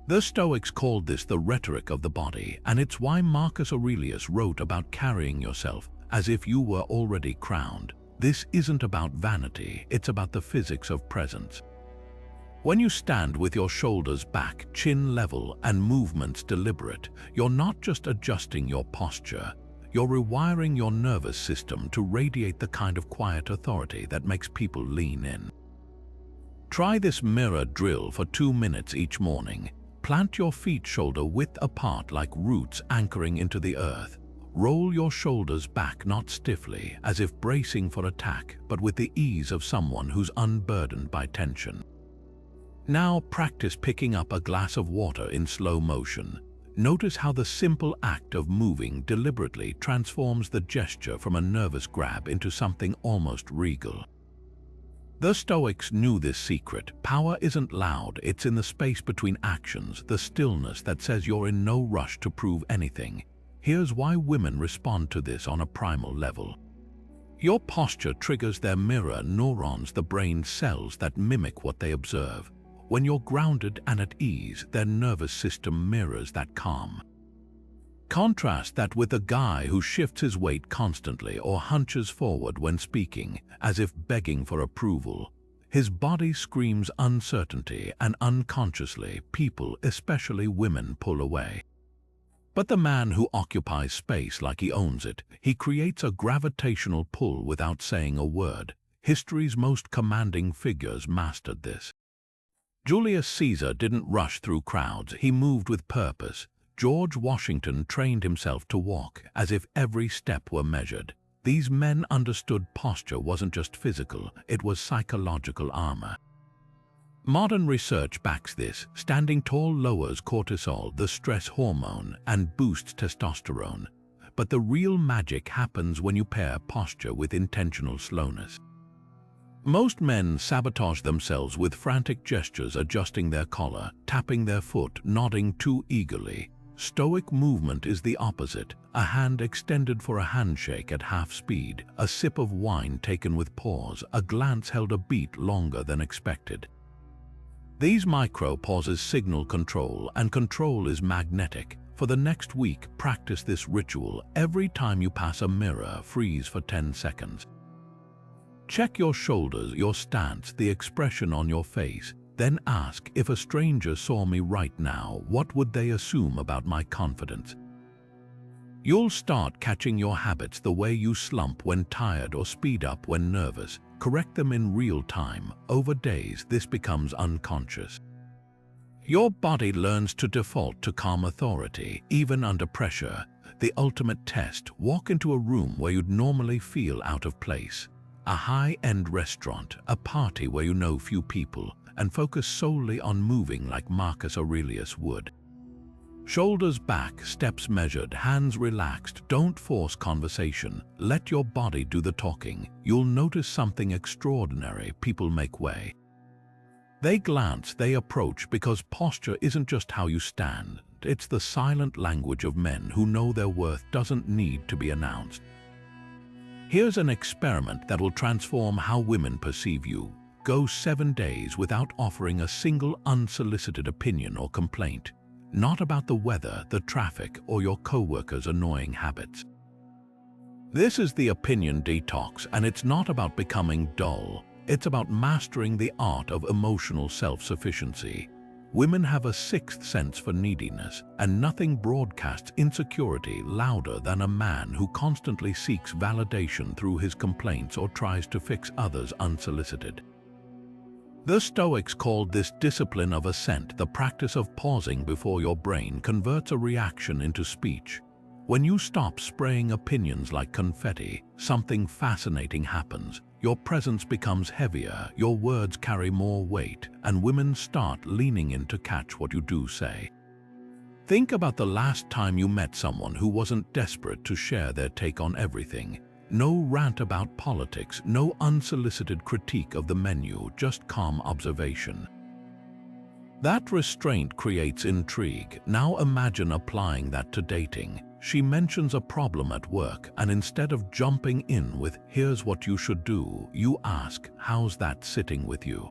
The Stoics called this the rhetoric of the body, and it's why Marcus Aurelius wrote about carrying yourself as if you were already crowned. This isn't about vanity, it's about the physics of presence. When you stand with your shoulders back, chin level, and movements deliberate, you're not just adjusting your posture, you're rewiring your nervous system to radiate the kind of quiet authority that makes people lean in. Try this mirror drill for 2 minutes each morning. Plant your feet shoulder-width apart like roots anchoring into the earth. Roll your shoulders back, not stiffly, as if bracing for attack, but with the ease of someone who's unburdened by tension. Now practice picking up a glass of water in slow motion. Notice how the simple act of moving deliberately transforms the gesture from a nervous grab into something almost regal. The Stoics knew this secret. Power isn't loud, it's in the space between actions, the stillness that says you're in no rush to prove anything. Here's why women respond to this on a primal level. Your posture triggers their mirror neurons, the brain cells that mimic what they observe. When you're grounded and at ease, their nervous system mirrors that calm. Contrast that with a guy who shifts his weight constantly or hunches forward when speaking, as if begging for approval. His body screams uncertainty, and unconsciously, people, especially women, pull away. But the man who occupies space like he owns it, he creates a gravitational pull without saying a word. History's most commanding figures mastered this. Julius Caesar didn't rush through crowds, he moved with purpose. George Washington trained himself to walk as if every step were measured. These men understood posture wasn't just physical, it was psychological armor. Modern research backs this. Standing tall lowers cortisol, the stress hormone, and boosts testosterone. But the real magic happens when you pair posture with intentional slowness. Most men sabotage themselves with frantic gestures, adjusting their collar, tapping their foot, nodding too eagerly. Stoic movement is the opposite, a hand extended for a handshake at half speed, a sip of wine taken with pause, a glance held a beat longer than expected. These micro pauses signal control, and control is magnetic. For the next week, practice this ritual. Every time you pass a mirror, freeze for 10 seconds. Check your shoulders, your stance, the expression on your face. Then ask, if a stranger saw me right now, what would they assume about my confidence? You'll start catching your habits, the way you slump when tired or speed up when nervous. Correct them in real time. Over days, this becomes unconscious. Your body learns to default to calm authority, even under pressure. The ultimate test: walk into a room where you'd normally feel out of place. A high-end restaurant, a party where you know few people, and focus solely on moving like Marcus Aurelius would. Shoulders back, steps measured, hands relaxed. Don't force conversation. Let your body do the talking. You'll notice something extraordinary. People make way. They glance, they approach, because posture isn't just how you stand. It's the silent language of men who know their worth doesn't need to be announced. Here's an experiment that will transform how women perceive you. Go 7 days without offering a single unsolicited opinion or complaint. Not about the weather, the traffic, or your coworkers' annoying habits. This is the opinion detox, and it's not about becoming dull. It's about mastering the art of emotional self-sufficiency. Women have a sixth sense for neediness, and nothing broadcasts insecurity louder than a man who constantly seeks validation through his complaints or tries to fix others unsolicited. The Stoics called this discipline of assent, the practice of pausing before your brain converts a reaction into speech. When you stop spraying opinions like confetti, something fascinating happens. Your presence becomes heavier, your words carry more weight, and women start leaning in to catch what you do say. Think about the last time you met someone who wasn't desperate to share their take on everything. No rant about politics, no unsolicited critique of the menu, just calm observation. That restraint creates intrigue. Now imagine applying that to dating. She mentions a problem at work, and instead of jumping in with, "Here's what you should do," you ask, "How's that sitting with you?"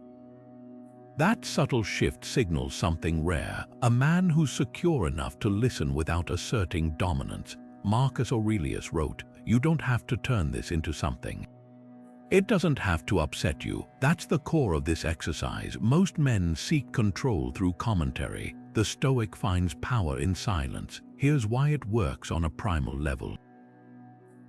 That subtle shift signals something rare, a man who's secure enough to listen without asserting dominance. Marcus Aurelius wrote, "You don't have to turn this into something. It doesn't have to upset you." That's the core of this exercise. Most men seek control through commentary. The Stoic finds power in silence. Here's why it works on a primal level.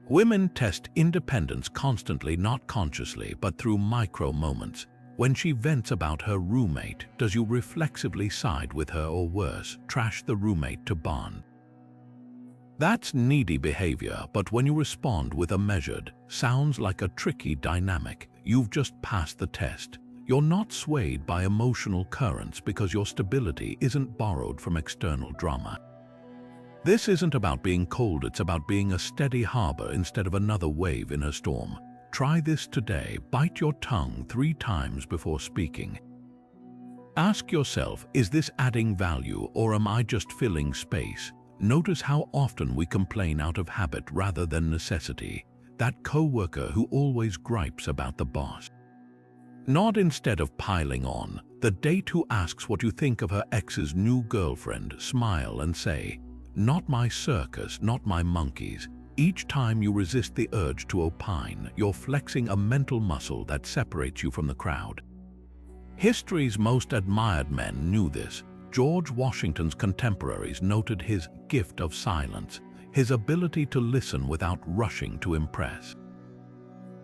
Women test independence constantly, not consciously, but through micro moments. When she vents about her roommate, does you reflexively side with her or worse, trash the roommate to bond? That's needy behavior, but when you respond with a measured, sounds like a tricky dynamic, you've just passed the test. You're not swayed by emotional currents because your stability isn't borrowed from external drama. This isn't about being cold, it's about being a steady harbor instead of another wave in a storm. Try this today. Bite your tongue 3 times before speaking. Ask yourself, is this adding value or am I just filling space? Notice how often we complain out of habit rather than necessity. That coworker who always gripes about the boss. Nod instead of piling on. The date who asks what you think of her ex's new girlfriend. Smile and say, "Not my circus, not my monkeys." Each time you resist the urge to opine, you're flexing a mental muscle that separates you from the crowd. History's most admired men knew this. George Washington's contemporaries noted his gift of silence, his ability to listen without rushing to impress.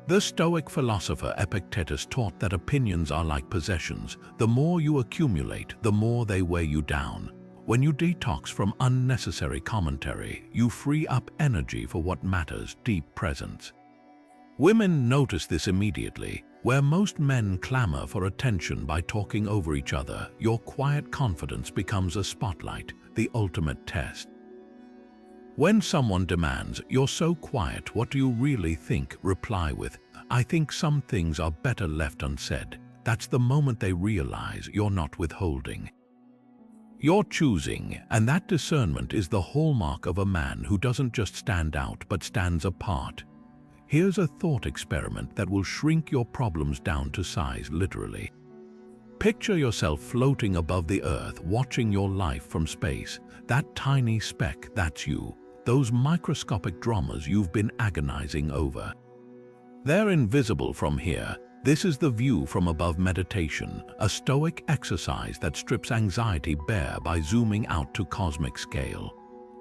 The Stoic philosopher Epictetus taught that opinions are like possessions. The more you accumulate, the more they weigh you down. When you detox from unnecessary commentary, you free up energy for what matters, deep presence. Women notice this immediately. Where most men clamor for attention by talking over each other, your quiet confidence becomes a spotlight, the ultimate test. When someone demands, "You're so quiet, what do you really think?" reply with, "I think some things are better left unsaid." That's the moment they realize you're not withholding. You're choosing, and that discernment is the hallmark of a man who doesn't just stand out but stands apart. Here's a thought experiment that will shrink your problems down to size, literally. Picture yourself floating above the earth, watching your life from space. That tiny speck, that's you. Those microscopic dramas you've been agonizing over. They're invisible from here. This is the view from above meditation, a Stoic exercise that strips anxiety bare by zooming out to cosmic scale.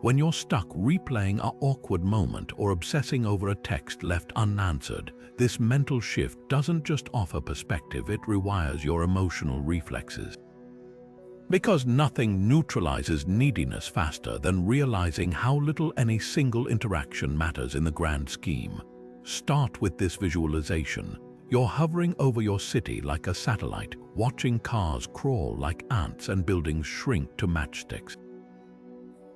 When you're stuck replaying an awkward moment or obsessing over a text left unanswered, this mental shift doesn't just offer perspective, it rewires your emotional reflexes. Because nothing neutralizes neediness faster than realizing how little any single interaction matters in the grand scheme. Start with this visualization. You're hovering over your city like a satellite, watching cars crawl like ants and buildings shrink to matchsticks.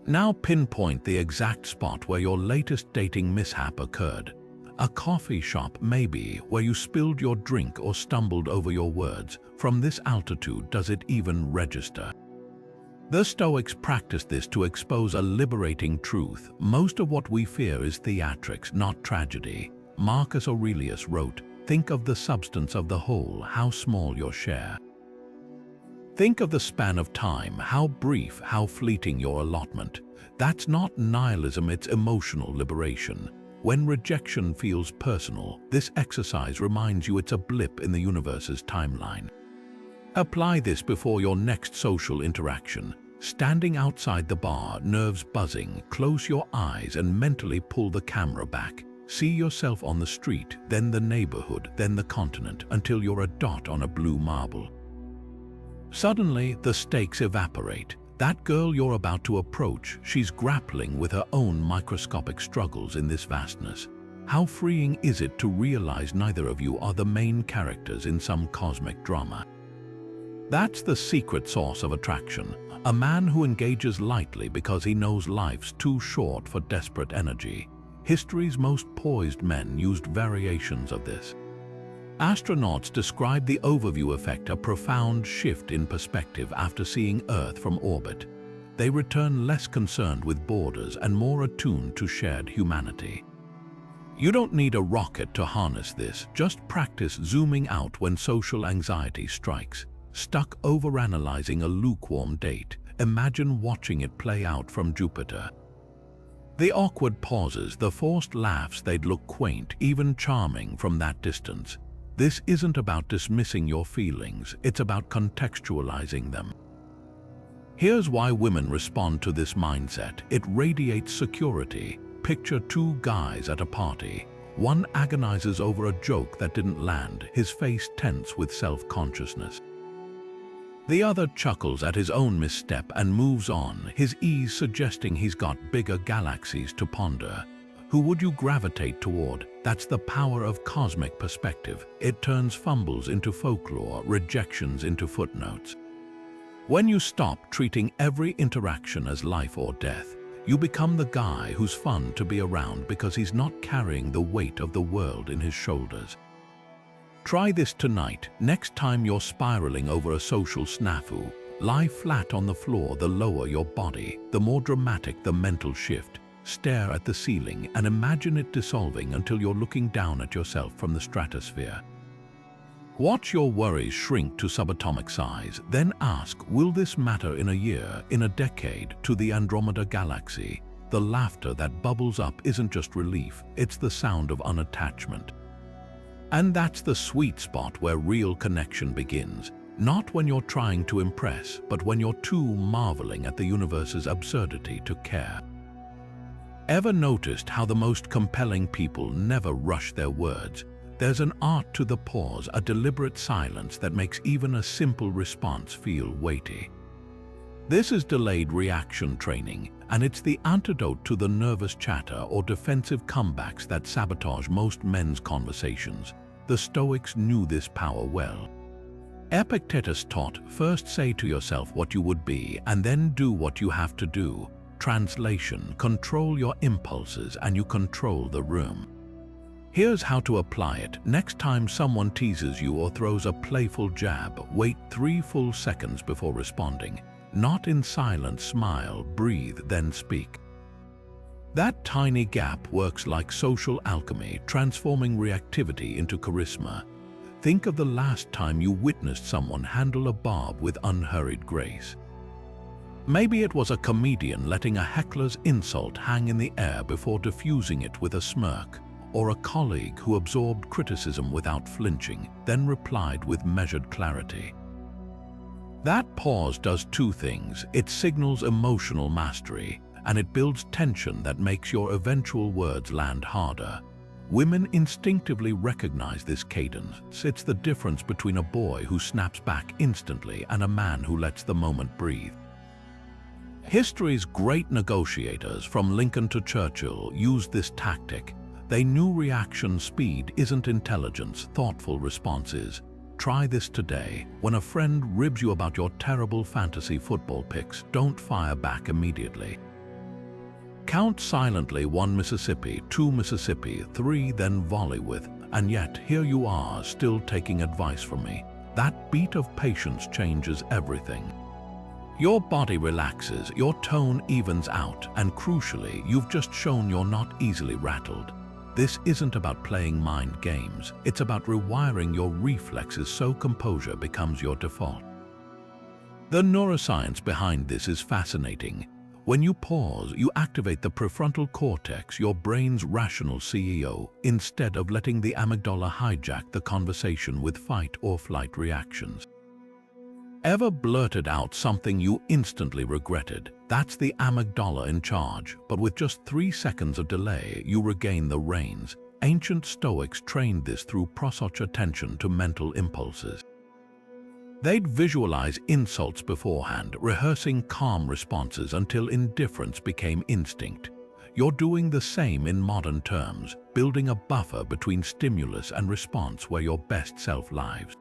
Now pinpoint the exact spot where your latest dating mishap occurred. A coffee shop, maybe, where you spilled your drink or stumbled over your words. From this altitude, does it even register? The Stoics practiced this to expose a liberating truth. Most of what we fear is theatrics, not tragedy. Marcus Aurelius wrote, "Think of the substance of the whole, how small your share." Think of the span of time, how brief, how fleeting your allotment. That's not nihilism, it's emotional liberation. When rejection feels personal, this exercise reminds you it's a blip in the universe's timeline. Apply this before your next social interaction. Standing outside the bar, nerves buzzing, close your eyes and mentally pull the camera back. See yourself on the street, then the neighborhood, then the continent, until you're a dot on a blue marble. Suddenly, the stakes evaporate. That girl you're about to approach, she's grappling with her own microscopic struggles in this vastness. How freeing is it to realize neither of you are the main characters in some cosmic drama? That's the secret sauce of attraction. A man who engages lightly because he knows life's too short for desperate energy. History's most poised men used variations of this. Astronauts describe the overview effect, a profound shift in perspective after seeing Earth from orbit. They return less concerned with borders and more attuned to shared humanity. You don't need a rocket to harness this, just practice zooming out when social anxiety strikes. Stuck overanalyzing a lukewarm date, imagine watching it play out from Jupiter. The awkward pauses, the forced laughs, they'd look quaint, even charming from that distance. This isn't about dismissing your feelings, it's about contextualizing them. Here's why women respond to this mindset. It radiates security. Picture 2 guys at a party. One agonizes over a joke that didn't land, his face tense with self-consciousness. The other chuckles at his own misstep and moves on, his ease suggesting he's got bigger galaxies to ponder. Who would you gravitate toward? That's the power of cosmic perspective. It turns fumbles into folklore, rejections into footnotes. When you stop treating every interaction as life or death, you become the guy who's fun to be around because he's not carrying the weight of the world in his shoulders. Try this tonight. Next time you're spiraling over a social snafu, lie flat on the floor. The lower your body, the more dramatic the mental shift. Stare at the ceiling and imagine it dissolving until you're looking down at yourself from the stratosphere. Watch your worries shrink to subatomic size, then ask, will this matter in a year, in a decade, to the Andromeda galaxy? The laughter that bubbles up isn't just relief, it's the sound of unattachment. And that's the sweet spot where real connection begins, not when you're trying to impress, but when you're too marveling at the universe's absurdity to care. Ever noticed how the most compelling people never rush their words? There's an art to the pause, a deliberate silence that makes even a simple response feel weighty. This is delayed reaction training, and it's the antidote to the nervous chatter or defensive comebacks that sabotage most men's conversations. The Stoics knew this power well. Epictetus taught, first say to yourself what you would be, and then do what you have to do. Translation, control your impulses and you control the room. Here's how to apply it. Next time someone teases you or throws a playful jab, wait 3 full seconds before responding. Not in silence, smile, breathe, then speak. That tiny gap works like social alchemy, transforming reactivity into charisma. Think of the last time you witnessed someone handle a barb with unhurried grace. Maybe it was a comedian letting a heckler's insult hang in the air before diffusing it with a smirk, or a colleague who absorbed criticism without flinching, then replied with measured clarity. That pause does 2 things. It signals emotional mastery, and it builds tension that makes your eventual words land harder. Women instinctively recognize this cadence. It's the difference between a boy who snaps back instantly and a man who lets the moment breathe. History's great negotiators, from Lincoln to Churchill, used this tactic. They knew reaction speed isn't intelligence, thoughtful response is. Try this today. When a friend ribs you about your terrible fantasy football picks, don't fire back immediately. Count silently 1 Mississippi, 2 Mississippi, 3, then volley with, and yet here you are still taking advice from me. That beat of patience changes everything. Your body relaxes, your tone evens out, and crucially, you've just shown you're not easily rattled. This isn't about playing mind games, it's about rewiring your reflexes so composure becomes your default. The neuroscience behind this is fascinating. When you pause, you activate the prefrontal cortex, your brain's rational CEO, instead of letting the amygdala hijack the conversation with fight or flight reactions. Ever blurted out something you instantly regretted? That's the amygdala in charge, but with just 3 seconds of delay, you regain the reins. Ancient Stoics trained this through prosocial attention to mental impulses. They'd visualize insults beforehand, rehearsing calm responses until indifference became instinct. You're doing the same in modern terms, building a buffer between stimulus and response where your best self lives.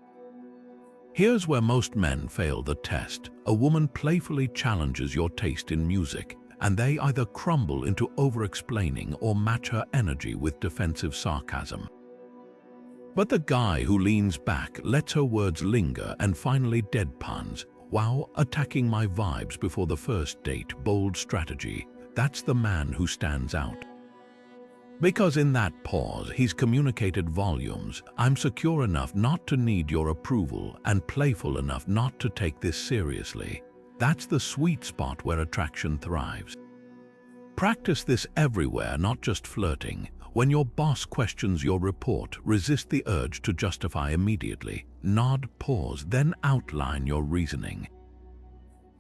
Here's where most men fail the test. A woman playfully challenges your taste in music, and they either crumble into over-explaining or match her energy with defensive sarcasm. But the guy who leans back, lets her words linger, and finally deadpans, "Wow, attacking my vibes before the first date, bold strategy," that's the man who stands out. Because in that pause, he's communicated volumes. I'm secure enough not to need your approval and playful enough not to take this seriously. That's the sweet spot where attraction thrives. Practice this everywhere, not just flirting. When your boss questions your report, resist the urge to justify immediately. Nod, pause, then outline your reasoning.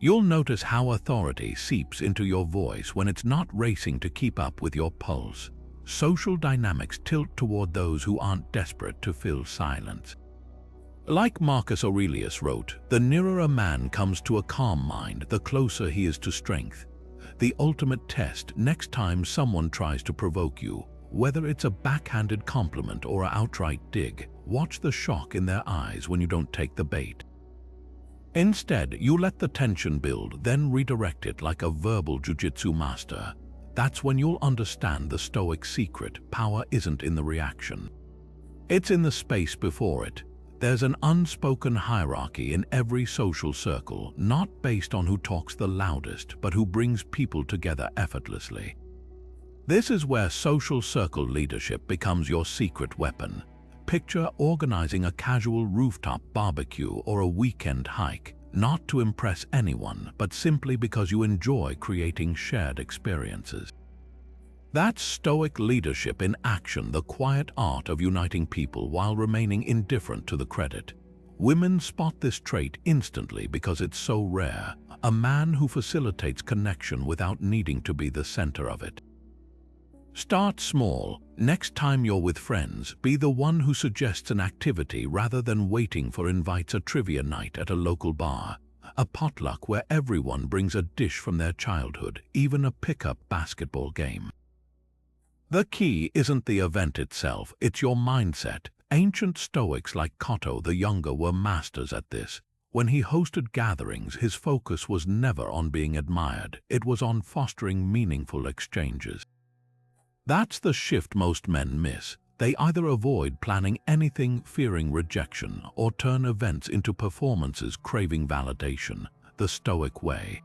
You'll notice how authority seeps into your voice when it's not racing to keep up with your pulse. social dynamics tilt toward those who aren't desperate to fill silence. Like Marcus Aurelius wrote, "The nearer a man comes to a calm mind, the closer he is to strength." The ultimate test next time someone tries to provoke you, whether it's a backhanded compliment or an outright dig, watch the shock in their eyes when you don't take the bait. Instead, you let the tension build, then redirect it like a verbal jujitsu master. That's when you'll understand the Stoic secret: power isn't in the reaction. It's in the space before it. There's an unspoken hierarchy in every social circle, not based on who talks the loudest, but who brings people together effortlessly. This is where social circle leadership becomes your secret weapon. Picture organizing a casual rooftop barbecue or a weekend hike, not to impress anyone, but simply because you enjoy creating shared experiences. That's Stoic leadership in action, the quiet art of uniting people while remaining indifferent to the credit. Women spot this trait instantly because it's so rare, a man who facilitates connection without needing to be the center of it. Start small. Next time you're with friends, be the one who suggests an activity rather than waiting for invites. A trivia night at a local bar, a potluck where everyone brings a dish from their childhood, even a pickup basketball game. The key isn't the event itself, it's your mindset. Ancient Stoics like Cotto the Younger were masters at this. When he hosted gatherings, his focus was never on being admired, it was on fostering meaningful exchanges. That's the shift most men miss. They either avoid planning anything fearing rejection or turn events into performances craving validation, the Stoic way.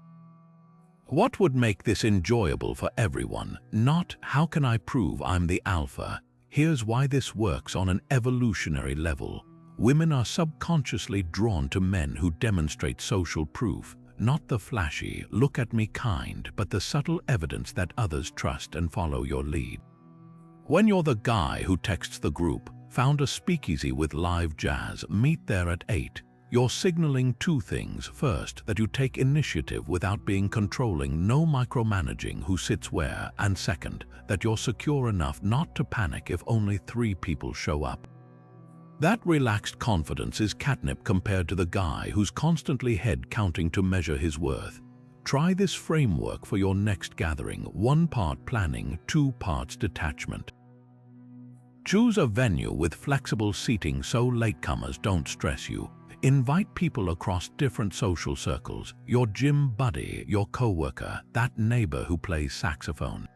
What would make this enjoyable for everyone? Not, "How can I prove I'm the alpha?" Here's why this works on an evolutionary level. Women are subconsciously drawn to men who demonstrate social proof, not the flashy, "look at me" kind, but the subtle evidence that others trust and follow your lead. When you're the guy who texts the group, "Found a speakeasy with live jazz, meet there at 8, you're signaling two things. First, that you take initiative without being controlling, no micromanaging who sits where, and second, that you're secure enough not to panic if only 3 people show up. That relaxed confidence is catnip compared to the guy who's constantly head counting to measure his worth. Try this framework for your next gathering: 1 part planning, 2 parts detachment. Choose a venue with flexible seating so latecomers don't stress you. Invite people across different social circles: your gym buddy, your coworker, that neighbor who plays saxophone.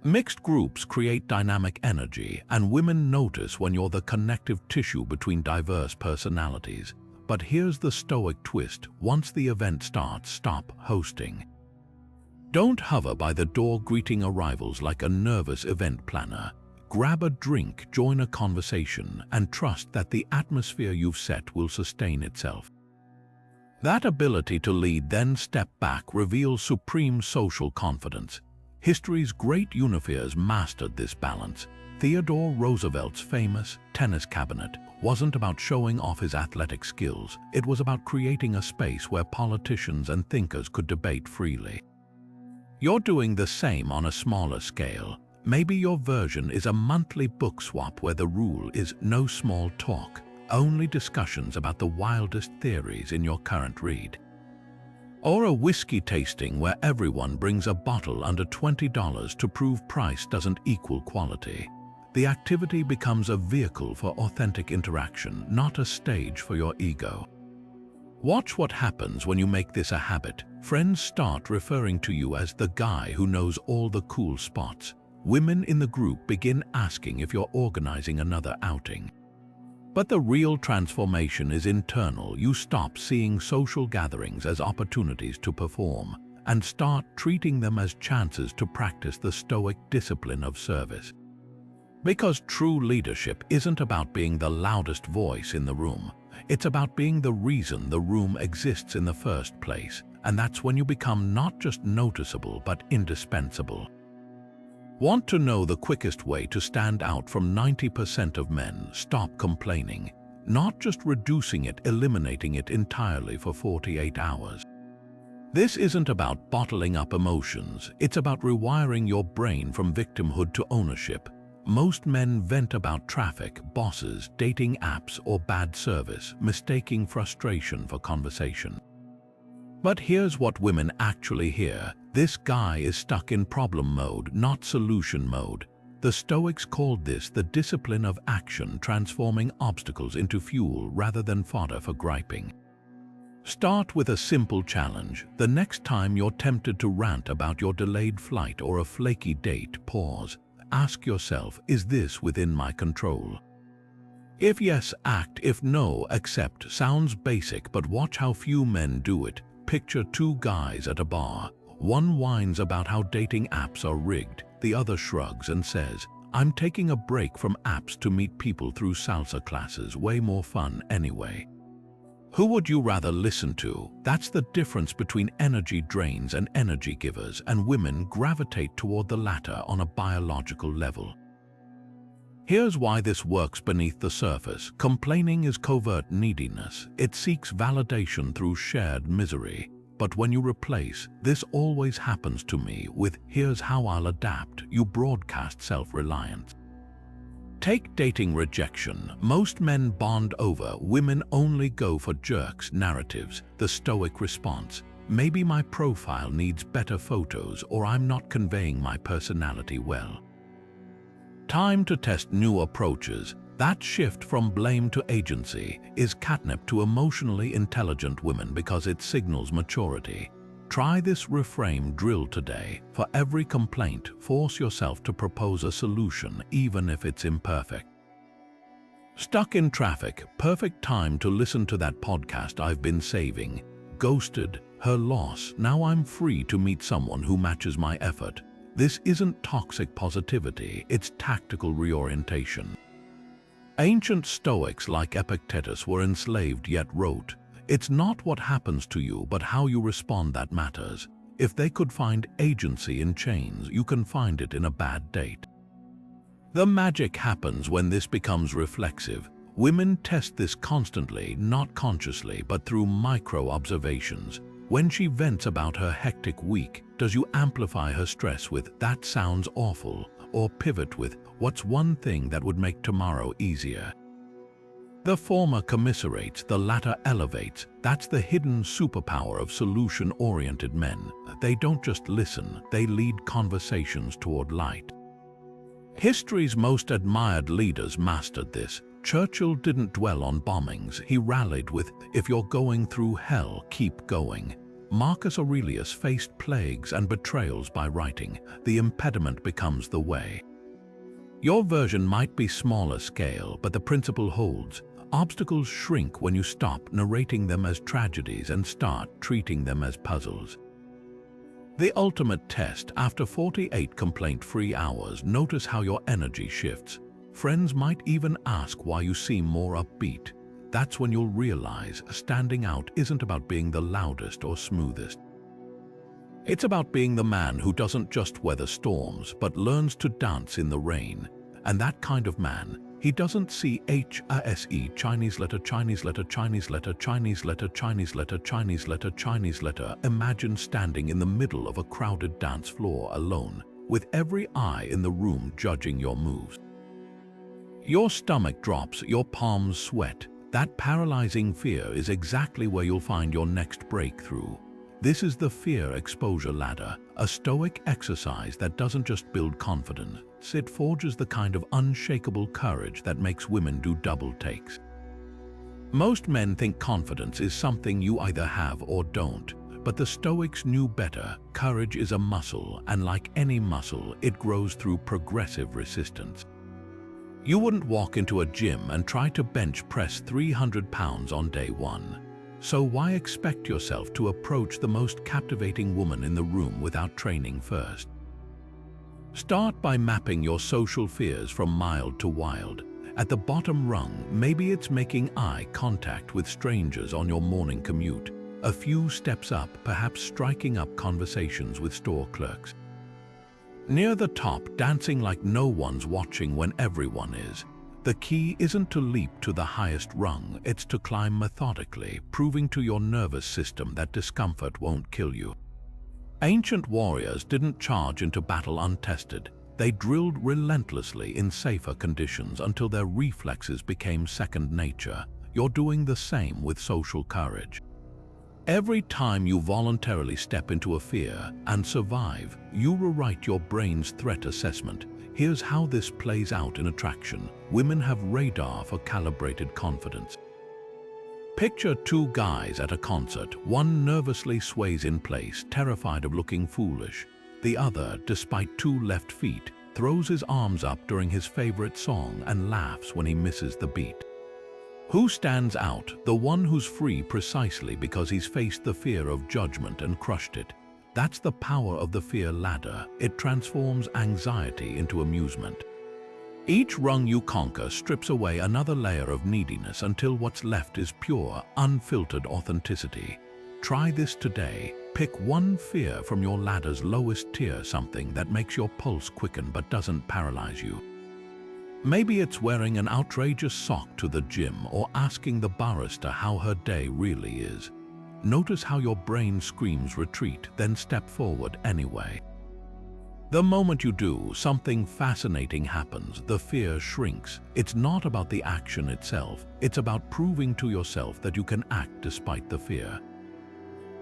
Mixed groups create dynamic energy, and women notice when you're the connective tissue between diverse personalities. But here's the Stoic twist: once the event starts, stop hosting. Don't hover by the door greeting arrivals like a nervous event planner. Grab a drink, join a conversation, and trust that the atmosphere you've set will sustain itself. That ability to lead, then step back, reveals supreme social confidence. History's great unifiers mastered this balance. Theodore Roosevelt's famous tennis cabinet wasn't about showing off his athletic skills. It was about creating a space where politicians and thinkers could debate freely. You're doing the same on a smaller scale. Maybe your version is a monthly book swap where the rule is no small talk, only discussions about the wildest theories in your current read. Or a whiskey tasting where everyone brings a bottle under $20 to prove price doesn't equal quality. The activity becomes a vehicle for authentic interaction, not a stage for your ego. Watch what happens when you make this a habit. Friends start referring to you as the guy who knows all the cool spots. Women in the group begin asking if you're organizing another outing. But the real transformation is internal. You stop seeing social gatherings as opportunities to perform and start treating them as chances to practice the Stoic discipline of service. Because true leadership isn't about being the loudest voice in the room. It's about being the reason the room exists in the first place. And that's when you become not just noticeable, but indispensable. Want to know the quickest way to stand out from 90% of men? Stop complaining. Not just reducing it, eliminating it entirely for 48 hours. This isn't about bottling up emotions, it's about rewiring your brain from victimhood to ownership. Most men vent about traffic, bosses, dating apps, or bad service, mistaking frustration for conversation. But here's what women actually hear. This guy is stuck in problem mode, not solution mode. The Stoics called this the discipline of action, transforming obstacles into fuel rather than fodder for griping. Start with a simple challenge. The next time you're tempted to rant about your delayed flight or a flaky date, pause. Ask yourself, is this within my control? If yes, act. If no, accept. Sounds basic, but watch how few men do it. Picture two guys at a bar. One whines about how dating apps are rigged. The other shrugs and says, "I'm taking a break from apps to meet people through salsa classes. Way more fun anyway." Who would you rather listen to? That's the difference between energy drains and energy givers, and women gravitate toward the latter on a biological level. Here's why this works beneath the surface. Complaining is covert neediness. It seeks validation through shared misery. But when you replace "this always happens to me" with "here's how I'll adapt," you broadcast self-reliance. Take dating rejection. Most men bond over "women only go for jerks" narratives. The Stoic response: maybe my profile needs better photos, or I'm not conveying my personality well. Time to test new approaches. That shift from blame to agency is catnip to emotionally intelligent women because it signals maturity. Try this reframe drill today. For every complaint, force yourself to propose a solution, even if it's imperfect. Stuck in traffic, perfect time to listen to that podcast I've been saving. Ghosted, her loss, now I'm free to meet someone who matches my effort. This isn't toxic positivity, it's tactical reorientation. Ancient Stoics like Epictetus were enslaved yet wrote, "It's not what happens to you, but how you respond that matters." If they could find agency in chains, you can find it in a bad date. The magic happens when this becomes reflexive. Women test this constantly, not consciously, but through micro-observations. When she vents about her hectic week, does you amplify her stress with "that sounds awful," or pivot with "what's one thing that would make tomorrow easier?" The former commiserates, the latter elevates. That's the hidden superpower of solution-oriented men. They don't just listen, they lead conversations toward light. History's most admired leaders mastered this. Churchill didn't dwell on bombings, he rallied with "if you're going through hell, keep going." Marcus Aurelius faced plagues and betrayals by writing. The impediment becomes the way. Your version might be smaller scale, but the principle holds. Obstacles shrink when you stop narrating them as tragedies and start treating them as puzzles. The ultimate test: after 48 complaint-free hours, notice how your energy shifts. Friends might even ask why you seem more upbeat. That's when you'll realize standing out isn't about being the loudest or smoothest. It's about being the man who doesn't just weather storms, but learns to dance in the rain. And that kind of man, he doesn't see HASE, Chinese letter, Chinese letter, Chinese letter, Chinese letter, Chinese letter, Chinese letter, Chinese letter. Imagine standing in the middle of a crowded dance floor alone, with every eye in the room judging your moves. Your stomach drops, your palms sweat. That paralyzing fear is exactly where you'll find your next breakthrough. This is the fear exposure ladder, a Stoic exercise that doesn't just build confidence, it forges the kind of unshakable courage that makes women do double takes. Most men think confidence is something you either have or don't, but the Stoics knew better. Courage is a muscle, and like any muscle, it grows through progressive resistance. You wouldn't walk into a gym and try to bench press 300 pounds on day one. So why expect yourself to approach the most captivating woman in the room without training first? Start by mapping your social fears from mild to wild. At the bottom rung, maybe it's making eye contact with strangers on your morning commute. A few steps up, perhaps striking up conversations with store clerks. Near the top, dancing like no one's watching when everyone is. The key isn't to leap to the highest rung, it's to climb methodically, proving to your nervous system that discomfort won't kill you. Ancient warriors didn't charge into battle untested. They drilled relentlessly in safer conditions until their reflexes became second nature. You're doing the same with social courage. Every time you voluntarily step into a fear and survive, you rewrite your brain's threat assessment. Here's how this plays out in attraction. Women have radar for calibrated confidence. Picture two guys at a concert. One nervously sways in place, terrified of looking foolish. The other, despite two left feet, throws his arms up during his favorite song and laughs when he misses the beat. Who stands out? The one who's free precisely because he's faced the fear of judgment and crushed it. That's the power of the fear ladder. It transforms anxiety into amusement. Each rung you conquer strips away another layer of neediness until what's left is pure, unfiltered authenticity. Try this today. Pick one fear from your ladder's lowest tier, something that makes your pulse quicken but doesn't paralyze you. Maybe it's wearing an outrageous sock to the gym or asking the barista how her day really is. Notice how your brain screams retreat, then step forward anyway. The moment you do, something fascinating happens. The fear shrinks. It's not about the action itself. It's about proving to yourself that you can act despite the fear.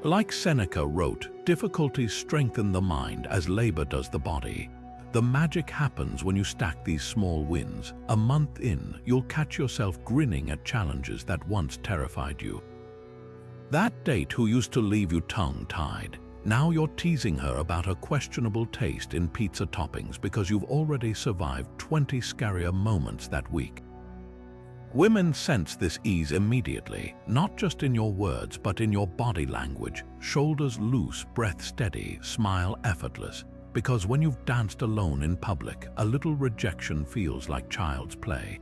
Like Seneca wrote, difficulties strengthen the mind as labor does the body. The magic happens when you stack these small wins. A month in, you'll catch yourself grinning at challenges that once terrified you. That date who used to leave you tongue-tied, now you're teasing her about her questionable taste in pizza toppings because you've already survived 20 scarier moments that week. Women sense this ease immediately, not just in your words but in your body language. Shoulders loose, breath steady, smile effortless. Because when you've danced alone in public, a little rejection feels like child's play.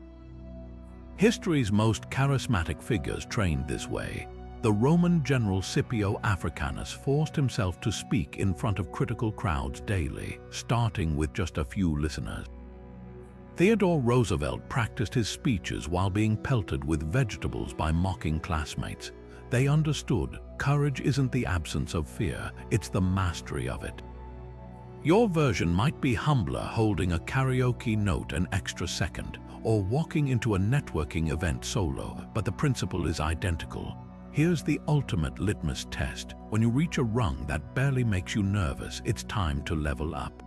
History's most charismatic figures trained this way. The Roman general Scipio Africanus forced himself to speak in front of critical crowds daily, starting with just a few listeners. Theodore Roosevelt practiced his speeches while being pelted with vegetables by mocking classmates. They understood courage isn't the absence of fear, it's the mastery of it. Your version might be humbler, holding a karaoke note an extra second, or walking into a networking event solo, but the principle is identical. Here's the ultimate litmus test. When you reach a rung that barely makes you nervous, it's time to level up.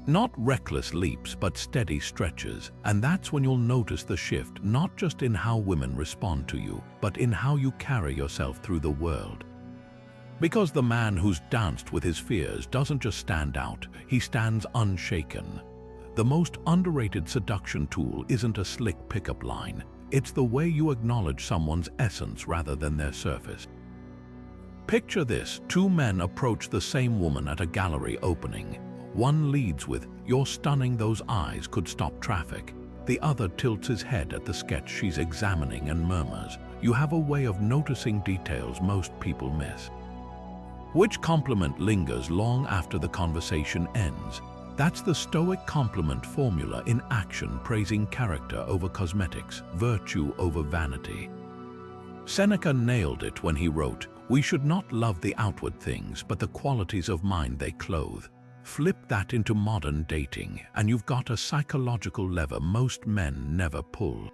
Not reckless leaps, but steady stretches, and that's when you'll notice the shift, not just in how women respond to you, but in how you carry yourself through the world. Because the man who's danced with his fears doesn't just stand out, he stands unshaken. The most underrated seduction tool isn't a slick pickup line. It's the way you acknowledge someone's essence rather than their surface. Picture this: two men approach the same woman at a gallery opening. One leads with, "You're stunning, those eyes could stop traffic." The other tilts his head at the sketch she's examining and murmurs, "You have a way of noticing details most people miss." Which compliment lingers long after the conversation ends? That's the Stoic compliment formula in action, praising character over cosmetics, virtue over vanity. Seneca nailed it when he wrote, "We should not love the outward things, but the qualities of mind they clothe." Flip that into modern dating, and you've got a psychological lever most men never pull.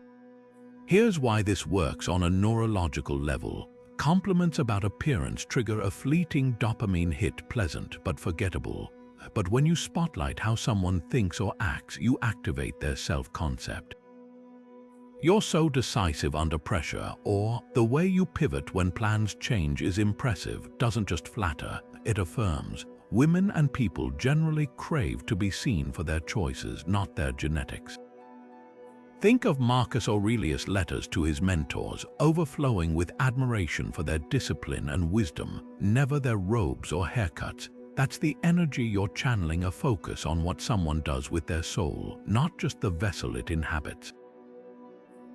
Here's why this works on a neurological level. Compliments about appearance trigger a fleeting dopamine hit, pleasant but forgettable. But when you spotlight how someone thinks or acts, you activate their self-concept. "You're so decisive under pressure," or "the way you pivot when plans change is impressive," doesn't just flatter, it affirms. Women and people generally crave to be seen for their choices, not their genetics. Think of Marcus Aurelius' letters to his mentors, overflowing with admiration for their discipline and wisdom, never their robes or haircuts. That's the energy you're channeling, a focus on what someone does with their soul, not just the vessel it inhabits.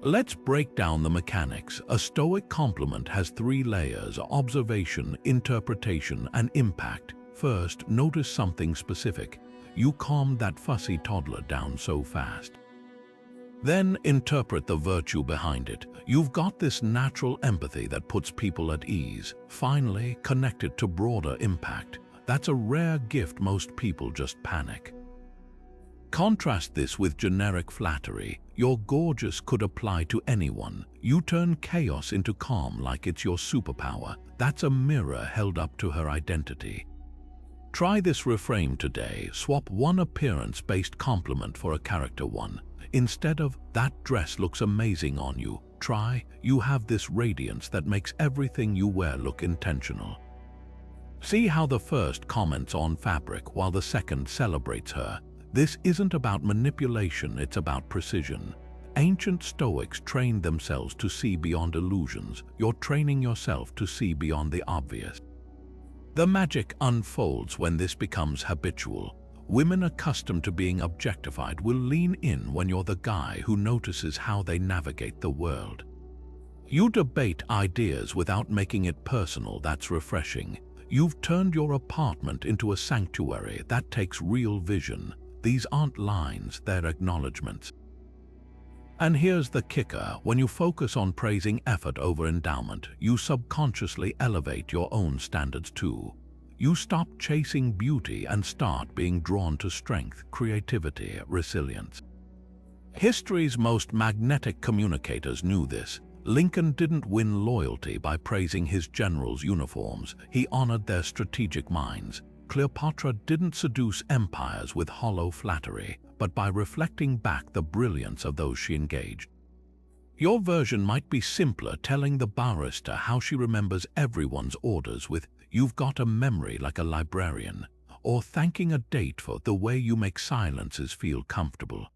Let's break down the mechanics. A Stoic compliment has 3 layers: observation, interpretation, and impact. First, notice something specific. "You calmed that fussy toddler down so fast." Then interpret the virtue behind it. You've got this natural empathy that puts people at ease. Finally, connect it to broader impact. That's a rare gift. Most people just panic. Contrast this with generic flattery. You're gorgeous could apply to anyone. You turn chaos into calm like it's your superpower. That's a mirror held up to her identity. Try this reframe today. Swap one appearance-based compliment for a character one. Instead of, "That dress looks amazing on you," try, "You have this radiance that makes everything you wear look intentional." See how the first comments on fabric while the second celebrates her. This isn't about manipulation, it's about precision. Ancient Stoics trained themselves to see beyond illusions. You're training yourself to see beyond the obvious. The magic unfolds when this becomes habitual. Women accustomed to being objectified will lean in when you're the guy who notices how they navigate the world. You debate ideas without making it personal. That's refreshing. You've turned your apartment into a sanctuary. That takes real vision. These aren't lines, they're acknowledgments. And here's the kicker. When you focus on praising effort over endowment, you subconsciously elevate your own standards too. You stop chasing beauty and start being drawn to strength, creativity, resilience. History's most magnetic communicators knew this. Lincoln didn't win loyalty by praising his generals' uniforms. He honored their strategic minds. Cleopatra didn't seduce empires with hollow flattery, but by reflecting back the brilliance of those she engaged. Your version might be simpler, telling the barrister how she remembers everyone's orders with, "You've got a memory like a librarian," or thanking a date for the way you make silences feel comfortable.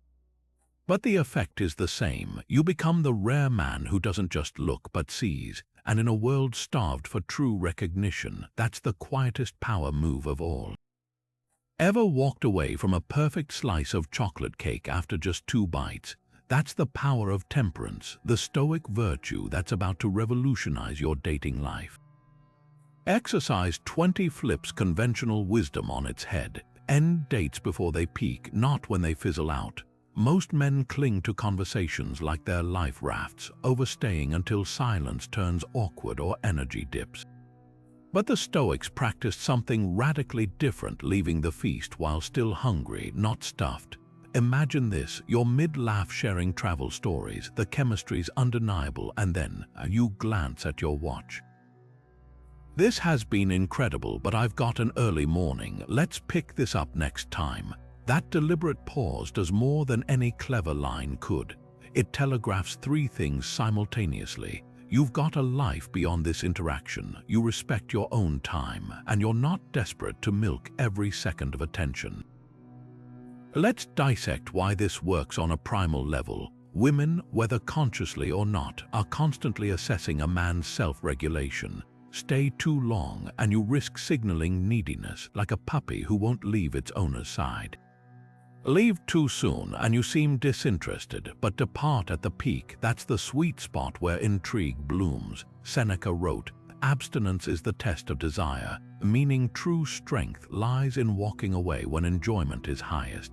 But the effect is the same. You become the rare man who doesn't just look but sees. And in a world starved for true recognition, that's the quietest power move of all. Ever walked away from a perfect slice of chocolate cake after just 2 bites? That's the power of temperance, the Stoic virtue that's about to revolutionize your dating life. Exercise 20 flips conventional wisdom on its head. End dates before they peak, not when they fizzle out. Most men cling to conversations like they're life rafts, overstaying until silence turns awkward or energy dips. But the Stoics practiced something radically different, leaving the feast while still hungry, not stuffed. Imagine this, you're mid-laugh sharing travel stories, the chemistry's undeniable, and then you glance at your watch. "This has been incredible, but I've got an early morning. Let's pick this up next time." That deliberate pause does more than any clever line could. It telegraphs 3 things simultaneously. You've got a life beyond this interaction, you respect your own time, and you're not desperate to milk every second of attention. Let's dissect why this works on a primal level. Women, whether consciously or not, are constantly assessing a man's self-regulation. Stay too long and you risk signaling neediness, like a puppy who won't leave its owner's side. Leave too soon and you seem disinterested, but depart at the peak. That's the sweet spot where intrigue blooms. Seneca wrote, "Abstinence is the test of desire," meaning true strength lies in walking away when enjoyment is highest.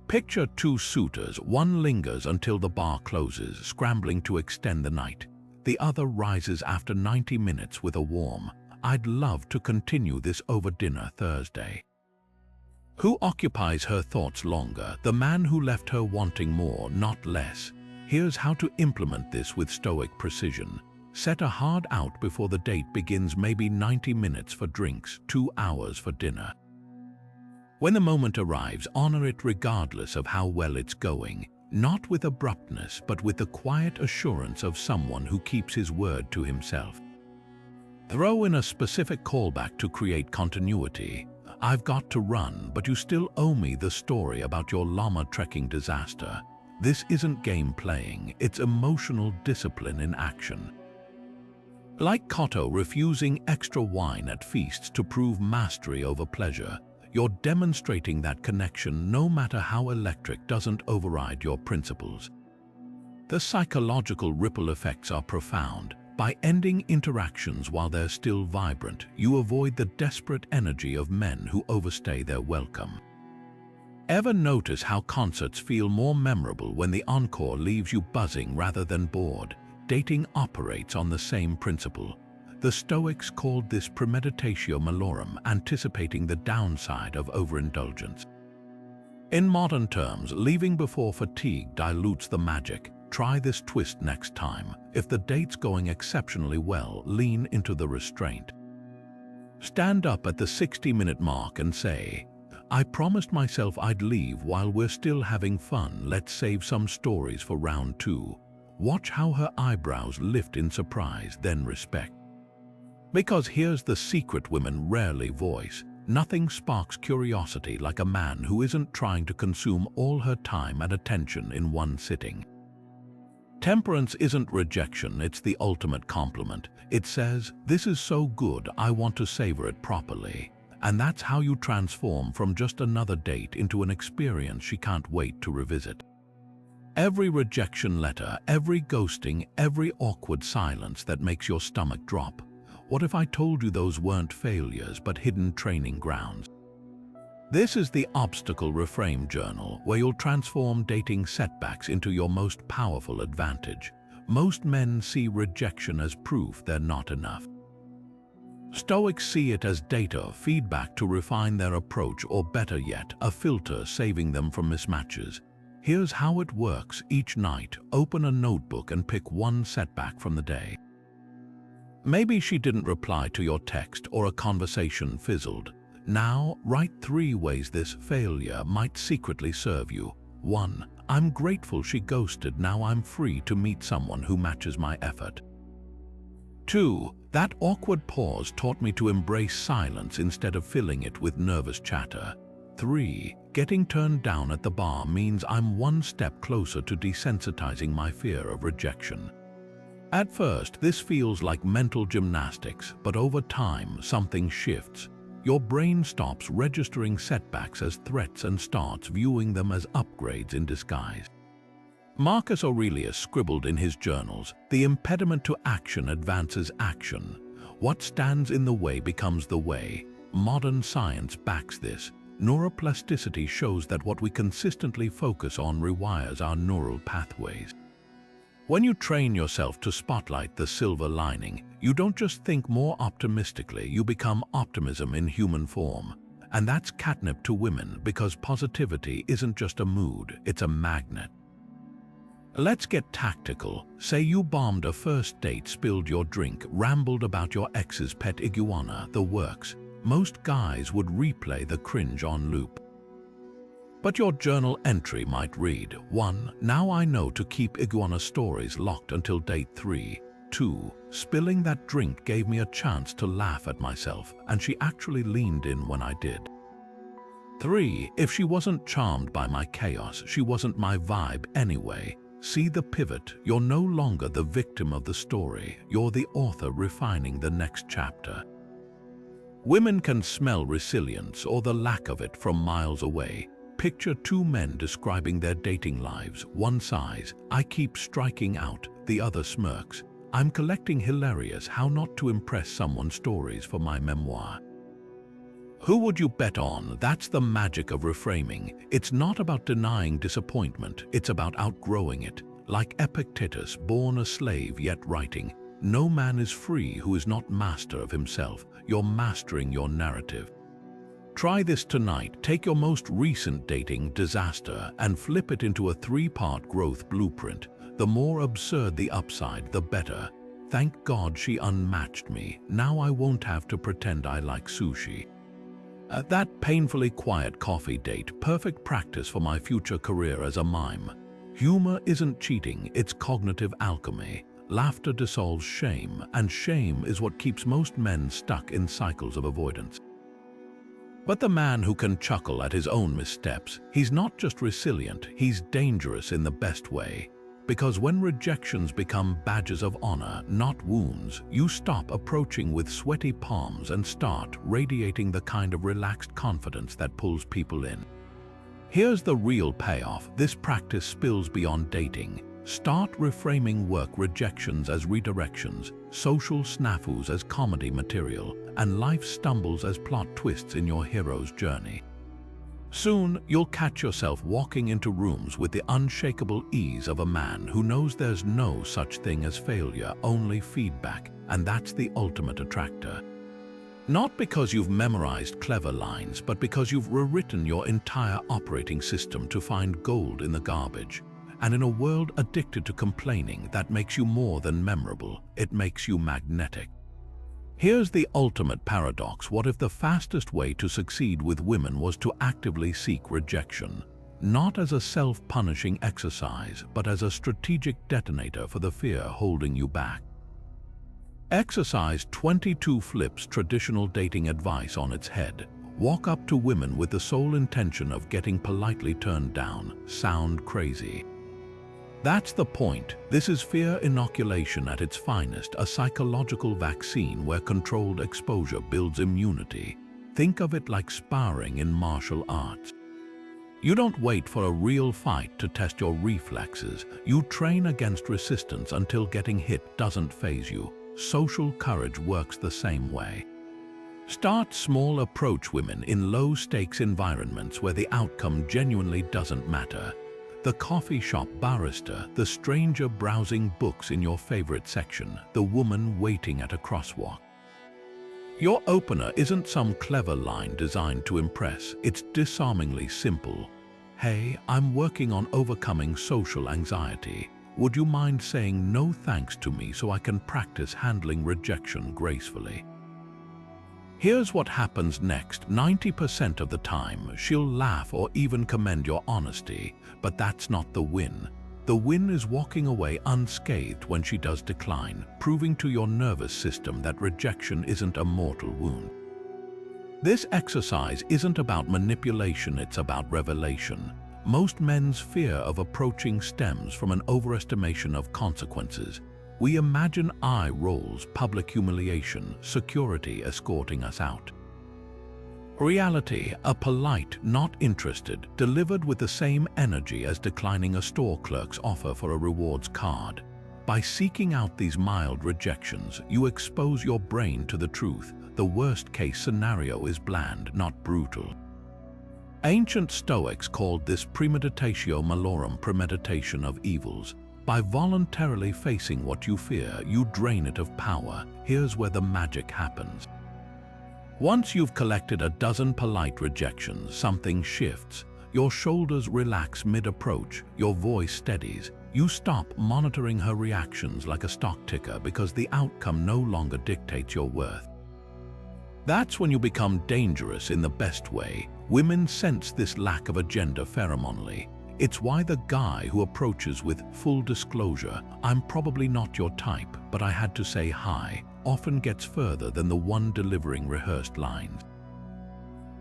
Picture 2 suitors. One lingers until the bar closes, scrambling to extend the night. The other rises after 90 minutes with a warm, "I'd love to continue this over dinner Thursday." Who occupies her thoughts longer? The man who left her wanting more, not less. Here's how to implement this with Stoic precision. Set a hard out before the date begins, maybe 90 minutes for drinks, 2 hours for dinner. When the moment arrives, honor it regardless of how well it's going. Not with abruptness, but with the quiet assurance of someone who keeps his word to himself. Throw in a specific callback to create continuity. "I've got to run, but you still owe me the story about your llama trekking disaster." This isn't game playing, it's emotional discipline in action. Like Cotto refusing extra wine at feasts to prove mastery over pleasure, you're demonstrating that connection, no matter how electric, doesn't override your principles. The psychological ripple effects are profound. By ending interactions while they're still vibrant, you avoid the desperate energy of men who overstay their welcome. Ever notice how concerts feel more memorable when the encore leaves you buzzing rather than bored? Dating operates on the same principle. The Stoics called this premeditatio malorum, anticipating the downside of overindulgence. In modern terms, leaving before fatigue dilutes the magic. Try this twist next time. If the date's going exceptionally well, lean into the restraint. Stand up at the 60-minute mark and say, "I promised myself I'd leave while we're still having fun. Let's save some stories for round 2. Watch how her eyebrows lift in surprise, then respect. Because here's the secret women rarely voice. Nothing sparks curiosity like a man who isn't trying to consume all her time and attention in one sitting. Temperance isn't rejection, it's the ultimate compliment. It says, "This is so good, I want to savor it properly." And that's how you transform from just another date into an experience she can't wait to revisit. Every rejection letter, every ghosting, every awkward silence that makes your stomach drop. What if I told you those weren't failures but hidden training grounds? This is the Obstacle Reframe Journal, where you'll transform dating setbacks into your most powerful advantage. Most men see rejection as proof they're not enough. Stoics see it as data, feedback to refine their approach, or better yet, a filter saving them from mismatches. Here's how it works. Each night, open a notebook and pick one setback from the day. Maybe she didn't reply to your text or a conversation fizzled. Now, write 3 ways this failure might secretly serve you. 1. I'm grateful she ghosted. Now I'm free to meet someone who matches my effort. 2. That awkward pause taught me to embrace silence instead of filling it with nervous chatter. 3. Getting turned down at the bar means I'm one step closer to desensitizing my fear of rejection. At first, this feels like mental gymnastics, but over time, something shifts. Your brain stops registering setbacks as threats and starts viewing them as upgrades in disguise. Marcus Aurelius scribbled in his journals, "The impediment to action advances action. What stands in the way becomes the way." Modern science backs this. Neuroplasticity shows that what we consistently focus on rewires our neural pathways. When you train yourself to spotlight the silver lining, you don't just think more optimistically, you become optimism in human form. And that's catnip to women, because positivity isn't just a mood, it's a magnet. Let's get tactical. Say you bombed a first date, spilled your drink, rambled about your ex's pet iguana, the works. Most guys would replay the cringe on loop. But your journal entry might read, 1. Now I know to keep iguana stories locked until date 3. 2. Spilling that drink gave me a chance to laugh at myself, and she actually leaned in when I did. 3. If she wasn't charmed by my chaos, she wasn't my vibe anyway. See the pivot. You're no longer the victim of the story. You're the author refining the next chapter. Women can smell resilience, or the lack of it, from miles away. Picture 2 men describing their dating lives. One sighs, "I keep striking out." The other smirks, "I'm collecting hilarious how not to impress someone stories for my memoir." Who would you bet on? That's the magic of reframing. It's not about denying disappointment, it's about outgrowing it. Like Epictetus, born a slave yet writing, "No man is free who is not master of himself." You're mastering your narrative. Try this tonight. Take your most recent dating disaster and flip it into a 3-part growth blueprint. The more absurd the upside, the better. "Thank God she unmatched me. Now I won't have to pretend I like sushi." That painfully quiet coffee date, perfect practice for my future career as a mime. Humor isn't cheating, it's cognitive alchemy. Laughter dissolves shame, and shame is what keeps most men stuck in cycles of avoidance. But the man who can chuckle at his own missteps, he's not just resilient, he's dangerous in the best way. Because when rejections become badges of honor, not wounds, you stop approaching with sweaty palms and start radiating the kind of relaxed confidence that pulls people in. Here's the real payoff. This practice spills beyond dating. Start reframing work rejections as redirections, social snafus as comedy material, and life stumbles as plot twists in your hero's journey. Soon, you'll catch yourself walking into rooms with the unshakable ease of a man who knows there's no such thing as failure, only feedback, and that's the ultimate attractor. Not because you've memorized clever lines, but because you've rewritten your entire operating system to find gold in the garbage. And in a world addicted to complaining, that makes you more than memorable, it makes you magnetic. Here's the ultimate paradox. What if the fastest way to succeed with women was to actively seek rejection? Not as a self-punishing exercise, but as a strategic detonator for the fear holding you back. Exercise 22 flips traditional dating advice on its head. Walk up to women with the sole intention of getting politely turned down. Sound crazy? That's the point. This is fear inoculation at its finest, a psychological vaccine where controlled exposure builds immunity. Think of it like sparring in martial arts. You don't wait for a real fight to test your reflexes. You train against resistance until getting hit doesn't faze you. Social courage works the same way. Start small. Approach women in low-stakes environments where the outcome genuinely doesn't matter. The coffee shop barista, the stranger browsing books in your favorite section, the woman waiting at a crosswalk. Your opener isn't some clever line designed to impress. It's disarmingly simple. Hey, I'm working on overcoming social anxiety. Would you mind saying no thanks to me so I can practice handling rejection gracefully? Here's what happens next. 90% of the time, she'll laugh or even commend your honesty, but that's not the win. The win is walking away unscathed when she does decline, proving to your nervous system that rejection isn't a mortal wound. This exercise isn't about manipulation, it's about revelation. Most men's fear of approaching stems from an overestimation of consequences. We imagine eye rolls, public humiliation, security escorting us out. Reality, a polite, not interested, delivered with the same energy as declining a store clerk's offer for a rewards card. By seeking out these mild rejections, you expose your brain to the truth. The worst-case scenario is bland, not brutal. Ancient Stoics called this premeditatio malorum, premeditation of evils. By voluntarily facing what you fear, you drain it of power. Here's where the magic happens. Once you've collected a dozen polite rejections, something shifts. Your shoulders relax mid-approach, your voice steadies. You stop monitoring her reactions like a stock ticker because the outcome no longer dictates your worth. That's when you become dangerous in the best way. Women sense this lack of agenda pheromonally. It's why the guy who approaches with full disclosure, "I'm probably not your type, but I had to say hi," often gets further than the one delivering rehearsed lines.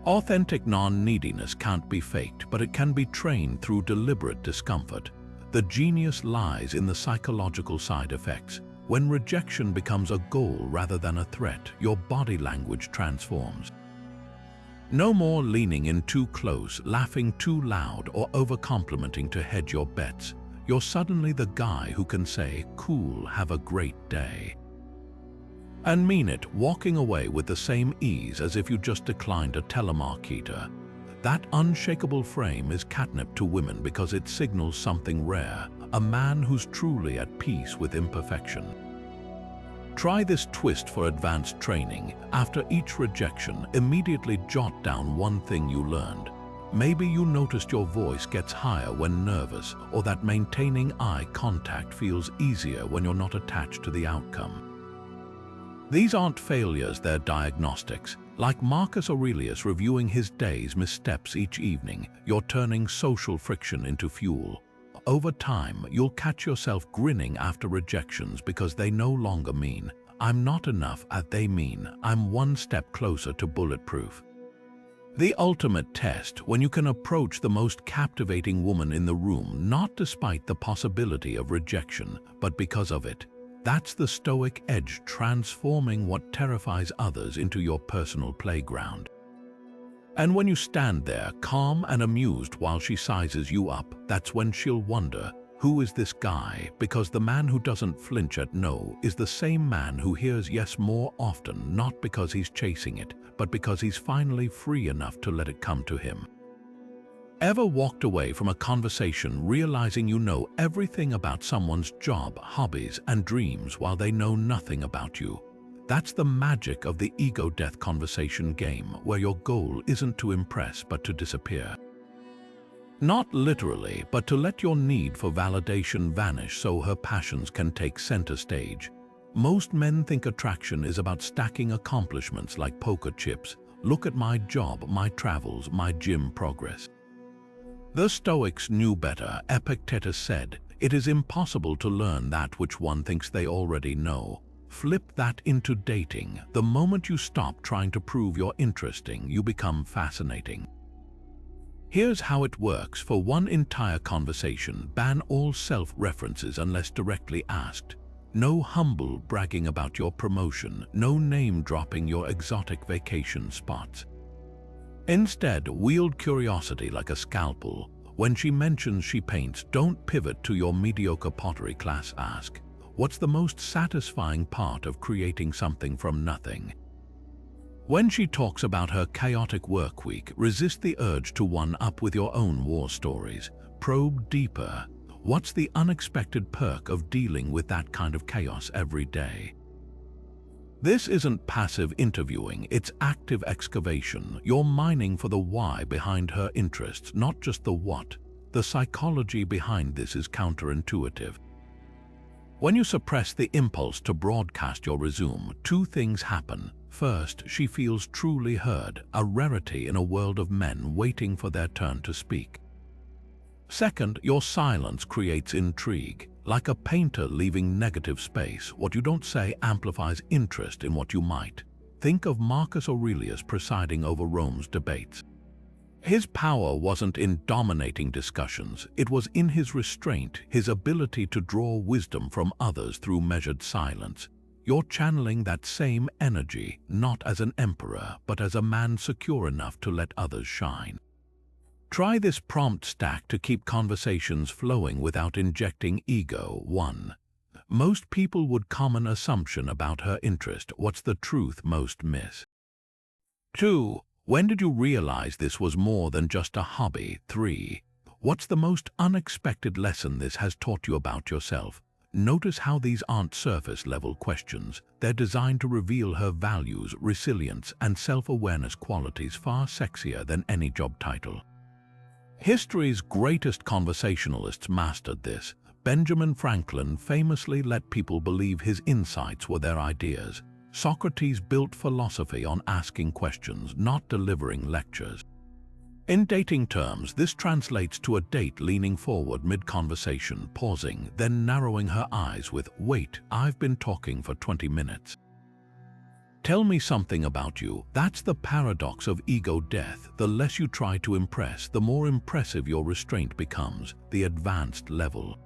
Authentic non-neediness can't be faked, but it can be trained through deliberate discomfort. The genius lies in the psychological side effects. When rejection becomes a goal rather than a threat, your body language transforms. No more leaning in too close, laughing too loud, or over-complimenting to hedge your bets. You're suddenly the guy who can say, "Cool, have a great day," and mean it, walking away with the same ease as if you just declined a telemarketer. That unshakable frame is catnip to women because it signals something rare, a man who's truly at peace with imperfection. Try this twist for advanced training. After each rejection, immediately jot down one thing you learned. Maybe you noticed your voice gets higher when nervous, or that maintaining eye contact feels easier when you're not attached to the outcome. These aren't failures, they're diagnostics. Like Marcus Aurelius reviewing his day's missteps each evening, you're turning social friction into fuel. Over time, you'll catch yourself grinning after rejections because they no longer mean, "I'm not enough," they mean, "I'm one step closer to bulletproof." The ultimate test, when you can approach the most captivating woman in the room, not despite the possibility of rejection, but because of it. That's the Stoic edge, transforming what terrifies others into your personal playground. And when you stand there, calm and amused while she sizes you up, that's when she'll wonder, who is this guy? Because the man who doesn't flinch at no is the same man who hears yes more often, not because he's chasing it, but because he's finally free enough to let it come to him. Ever walked away from a conversation realizing you know everything about someone's job, hobbies, and dreams while they know nothing about you? That's the magic of the ego-death conversation game, where your goal isn't to impress but to disappear. Not literally, but to let your need for validation vanish so her passions can take center stage. Most men think attraction is about stacking accomplishments like poker chips. Look at my job, my travels, my gym progress. The Stoics knew better. Epictetus said, "It is impossible to learn that which one thinks they already know." Flip that into dating. The moment you stop trying to prove you're interesting, you become fascinating. Here's how it works. For one entire conversation, ban all self-references unless directly asked. No humble bragging about your promotion, no name-dropping your exotic vacation spots. Instead, wield curiosity like a scalpel. When she mentions she paints, don't pivot to your mediocre pottery class. Ask, what's the most satisfying part of creating something from nothing? When she talks about her chaotic work week, resist the urge to one-up with your own war stories. Probe deeper. What's the unexpected perk of dealing with that kind of chaos every day? This isn't passive interviewing, it's active excavation. You're mining for the why behind her interests, not just the what. The psychology behind this is counterintuitive. When you suppress the impulse to broadcast your resume, two things happen. First, she feels truly heard, a rarity in a world of men waiting for their turn to speak. Second, your silence creates intrigue. Like a painter leaving negative space, what you don't say amplifies interest in what you might. Think of Marcus Aurelius presiding over Rome's debates. His power wasn't in dominating discussions, it was in his restraint, his ability to draw wisdom from others through measured silence. You're channeling that same energy, not as an emperor, but as a man secure enough to let others shine. Try this prompt stack to keep conversations flowing without injecting ego. 1. Most people would common assumption about her interest. What's the truth most miss? 2. When did you realize this was more than just a hobby? 3. What's the most unexpected lesson this has taught you about yourself? Notice how these aren't surface-level questions. They're designed to reveal her values, resilience, and self-awareness, qualities far sexier than any job title. History's greatest conversationalists mastered this. Benjamin Franklin famously let people believe his insights were their ideas. Socrates built philosophy on asking questions, not delivering lectures. In dating terms, this translates to a date leaning forward mid-conversation, pausing, then narrowing her eyes with, "Wait, I've been talking for 20 minutes. Tell me something about you." That's the paradox of ego death. The less you try to impress, the more impressive your restraint becomes, the advanced level.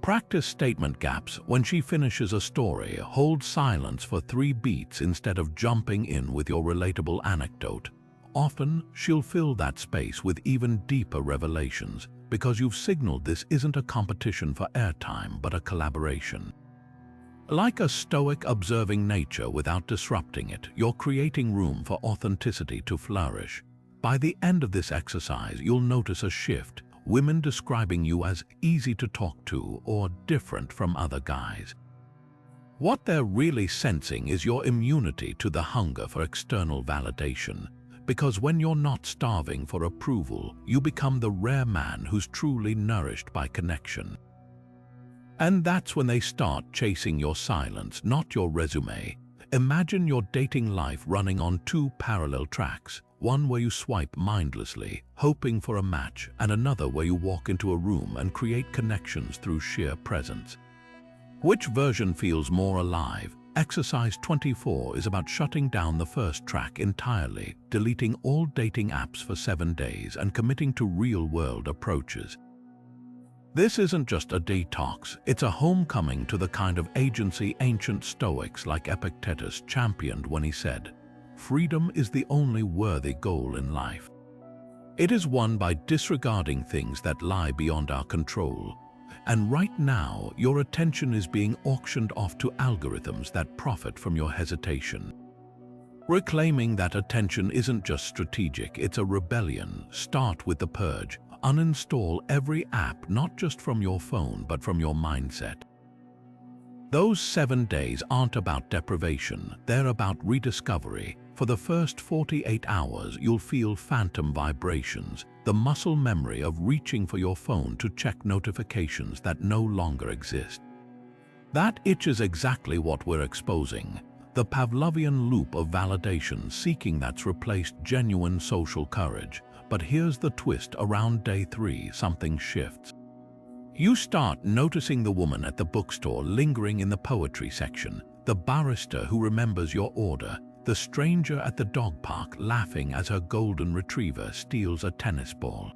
Practice statement gaps. When she finishes a story, hold silence for 3 beats instead of jumping in with your relatable anecdote. Often, she'll fill that space with even deeper revelations, because you've signaled this isn't a competition for airtime, but a collaboration. Like a stoic observing nature without disrupting it, you're creating room for authenticity to flourish. By the end of this exercise, you'll notice a shift, women describing you as easy to talk to or different from other guys. What they're really sensing is your immunity to the hunger for external validation, because when you're not starving for approval, you become the rare man who's truly nourished by connection. And that's when they start chasing your silence, not your resume. Imagine your dating life running on 2 parallel tracks, one where you swipe mindlessly, hoping for a match, and another where you walk into a room and create connections through sheer presence. Which version feels more alive? Exercise 24 is about shutting down the first track entirely, deleting all dating apps for 7 days, and committing to real-world approaches. This isn't just a detox, it's a homecoming to the kind of agency ancient Stoics like Epictetus championed when he said, "Freedom is the only worthy goal in life." It is won by disregarding things that lie beyond our control. And right now, your attention is being auctioned off to algorithms that profit from your hesitation. Reclaiming that attention isn't just strategic, it's a rebellion. Start with the purge. Uninstall every app, not just from your phone, but from your mindset. Those 7 days aren't about deprivation, they're about rediscovery. For the first 48 hours, you'll feel phantom vibrations, the muscle memory of reaching for your phone to check notifications that no longer exist. That itch is exactly what we're exposing. The Pavlovian loop of validation seeking that's replaced genuine social courage. But here's the twist: around day 3, something shifts. You start noticing the woman at the bookstore lingering in the poetry section, the barista who remembers your order, the stranger at the dog park laughing as her golden retriever steals a tennis ball.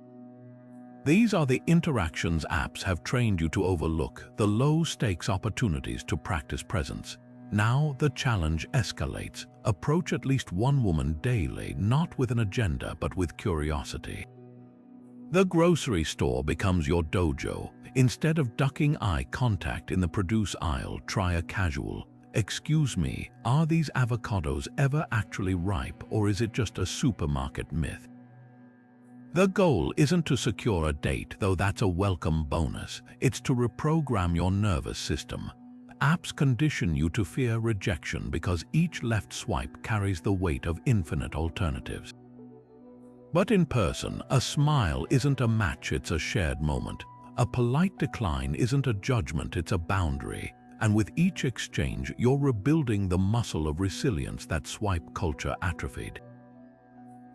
These are the interactions apps have trained you to overlook, the low-stakes opportunities to practice presence. Now the challenge escalates. Approach at least one woman daily, not with an agenda but with curiosity. The grocery store becomes your dojo. Instead of ducking eye contact in the produce aisle, try a casual, "Excuse me, are these avocados ever actually ripe, or is it just a supermarket myth?" The goal isn't to secure a date, though that's a welcome bonus. It's to reprogram your nervous system. Apps condition you to fear rejection because each left swipe carries the weight of infinite alternatives. But in person, a smile isn't a match, it's a shared moment. A polite decline isn't a judgment, it's a boundary. And with each exchange, you're rebuilding the muscle of resilience that swipe culture atrophied.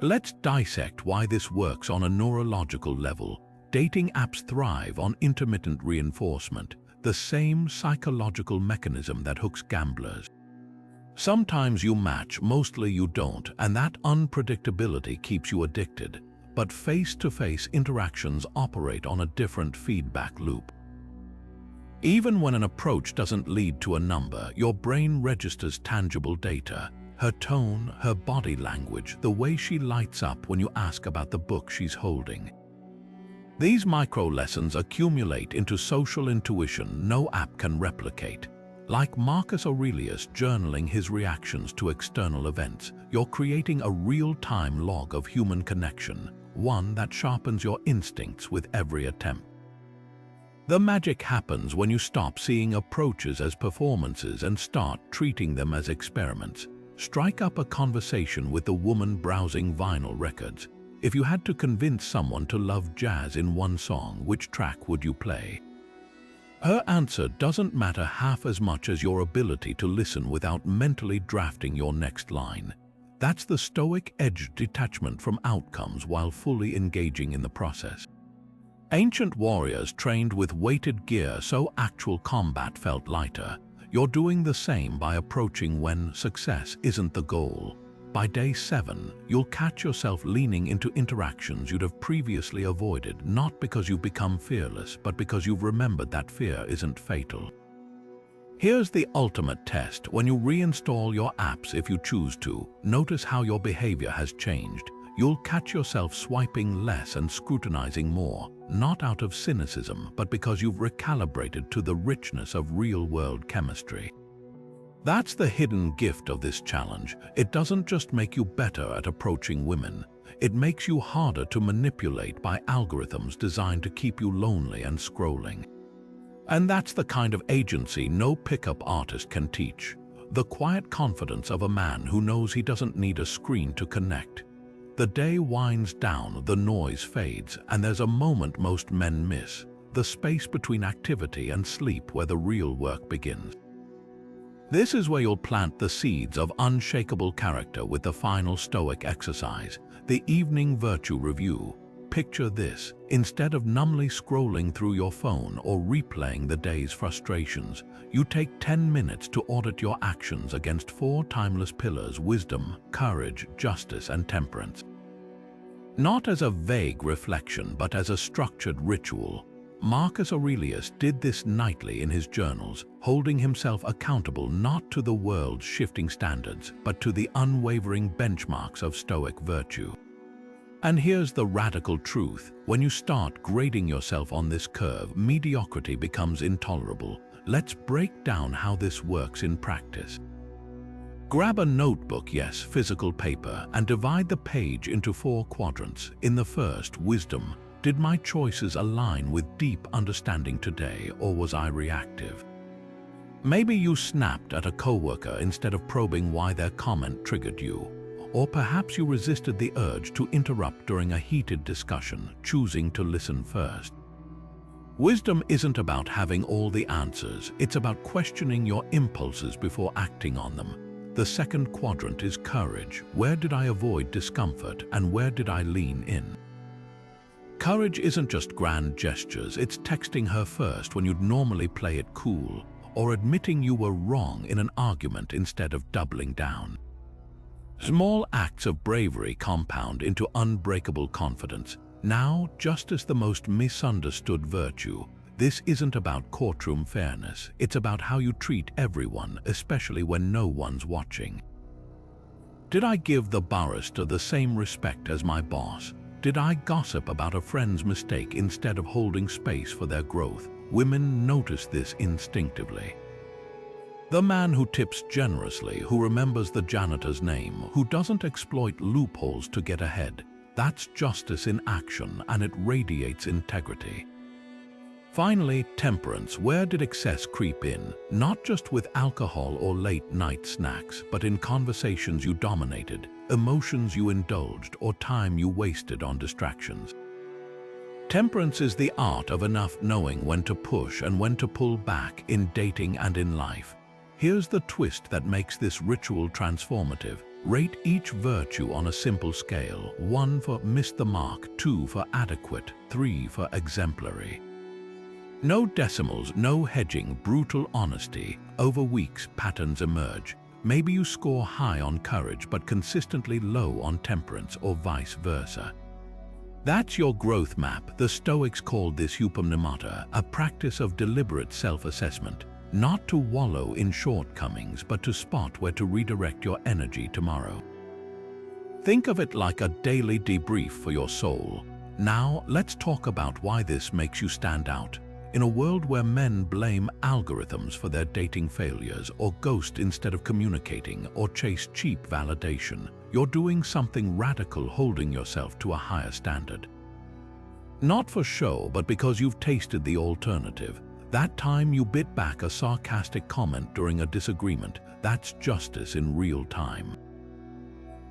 Let's dissect why this works on a neurological level. Dating apps thrive on intermittent reinforcement, the same psychological mechanism that hooks gamblers. Sometimes you match, mostly you don't, and that unpredictability keeps you addicted. But face-to-face interactions operate on a different feedback loop. Even when an approach doesn't lead to a number, your brain registers tangible data. Her tone, her body language, the way she lights up when you ask about the book she's holding. These micro-lessons accumulate into social intuition no app can replicate. Like Marcus Aurelius journaling his reactions to external events, you're creating a real-time log of human connection, one that sharpens your instincts with every attempt. The magic happens when you stop seeing approaches as performances and start treating them as experiments. Strike up a conversation with the woman browsing vinyl records. If you had to convince someone to love jazz in one song, which track would you play? Her answer doesn't matter half as much as your ability to listen without mentally drafting your next line. That's the Stoic edge: detachment from outcomes while fully engaging in the process. Ancient warriors trained with weighted gear so actual combat felt lighter. You're doing the same by approaching when success isn't the goal. By day 7, you'll catch yourself leaning into interactions you'd have previously avoided, not because you've become fearless, but because you've remembered that fear isn't fatal. Here's the ultimate test. When you reinstall your apps, if you choose to, notice how your behavior has changed. You'll catch yourself swiping less and scrutinizing more, not out of cynicism, but because you've recalibrated to the richness of real-world chemistry. That's the hidden gift of this challenge. It doesn't just make you better at approaching women. It makes you harder to manipulate by algorithms designed to keep you lonely and scrolling. And that's the kind of agency no pickup artist can teach. The quiet confidence of a man who knows he doesn't need a screen to connect. The day winds down, the noise fades, and there's a moment most men miss, the space between activity and sleep where the real work begins. This is where you'll plant the seeds of unshakable character with the final Stoic exercise, the evening virtue review. Picture this: instead of numbly scrolling through your phone or replaying the day's frustrations, you take 10 minutes to audit your actions against 4 timeless pillars: wisdom, courage, justice, and temperance. Not as a vague reflection, but as a structured ritual. Marcus Aurelius did this nightly in his journals, holding himself accountable not to the world's shifting standards, but to the unwavering benchmarks of Stoic virtue. And here's the radical truth: when you start grading yourself on this curve, mediocrity becomes intolerable. Let's break down how this works in practice. Grab a notebook, yes, physical paper, and divide the page into 4 quadrants. In the first, wisdom. Did my choices align with deep understanding today, or was I reactive? Maybe you snapped at a coworker instead of probing why their comment triggered you. Or perhaps you resisted the urge to interrupt during a heated discussion, choosing to listen first. Wisdom isn't about having all the answers, it's about questioning your impulses before acting on them. The second quadrant is courage. Where did I avoid discomfort, and where did I lean in? Courage isn't just grand gestures, it's texting her first when you'd normally play it cool, or admitting you were wrong in an argument instead of doubling down. Small acts of bravery compound into unbreakable confidence. Now, just as the most misunderstood virtue, this isn't about courtroom fairness, it's about how you treat everyone, especially when no one's watching. Did I give the barrister the same respect as my boss? Did I gossip about a friend's mistake instead of holding space for their growth? Women notice this instinctively. The man who tips generously, who remembers the janitor's name, who doesn't exploit loopholes to get ahead, that's justice in action, and it radiates integrity. Finally, temperance. Where did excess creep in? Not just with alcohol or late-night snacks, but in conversations you dominated, emotions you indulged, or time you wasted on distractions. Temperance is the art of enough knowing when to push and when to pull back in dating and in life. Here's the twist that makes this ritual transformative. Rate each virtue on a simple scale. 1 for missed the mark, 2 for adequate, 3 for exemplary. No decimals, no hedging, brutal honesty. Over weeks, patterns emerge. Maybe you score high on courage but consistently low on temperance, or vice versa. That's your growth map. The Stoics called this hypomnemata, a practice of deliberate self-assessment. Not to wallow in shortcomings, but to spot where to redirect your energy tomorrow. Think of it like a daily debrief for your soul. Now, let's talk about why this makes you stand out. In a world where men blame algorithms for their dating failures, or ghost instead of communicating, or chase cheap validation, you're doing something radical, holding yourself to a higher standard. Not for show, but because you've tasted the alternative. That time you bit back a sarcastic comment during a disagreement, that's justice in real time.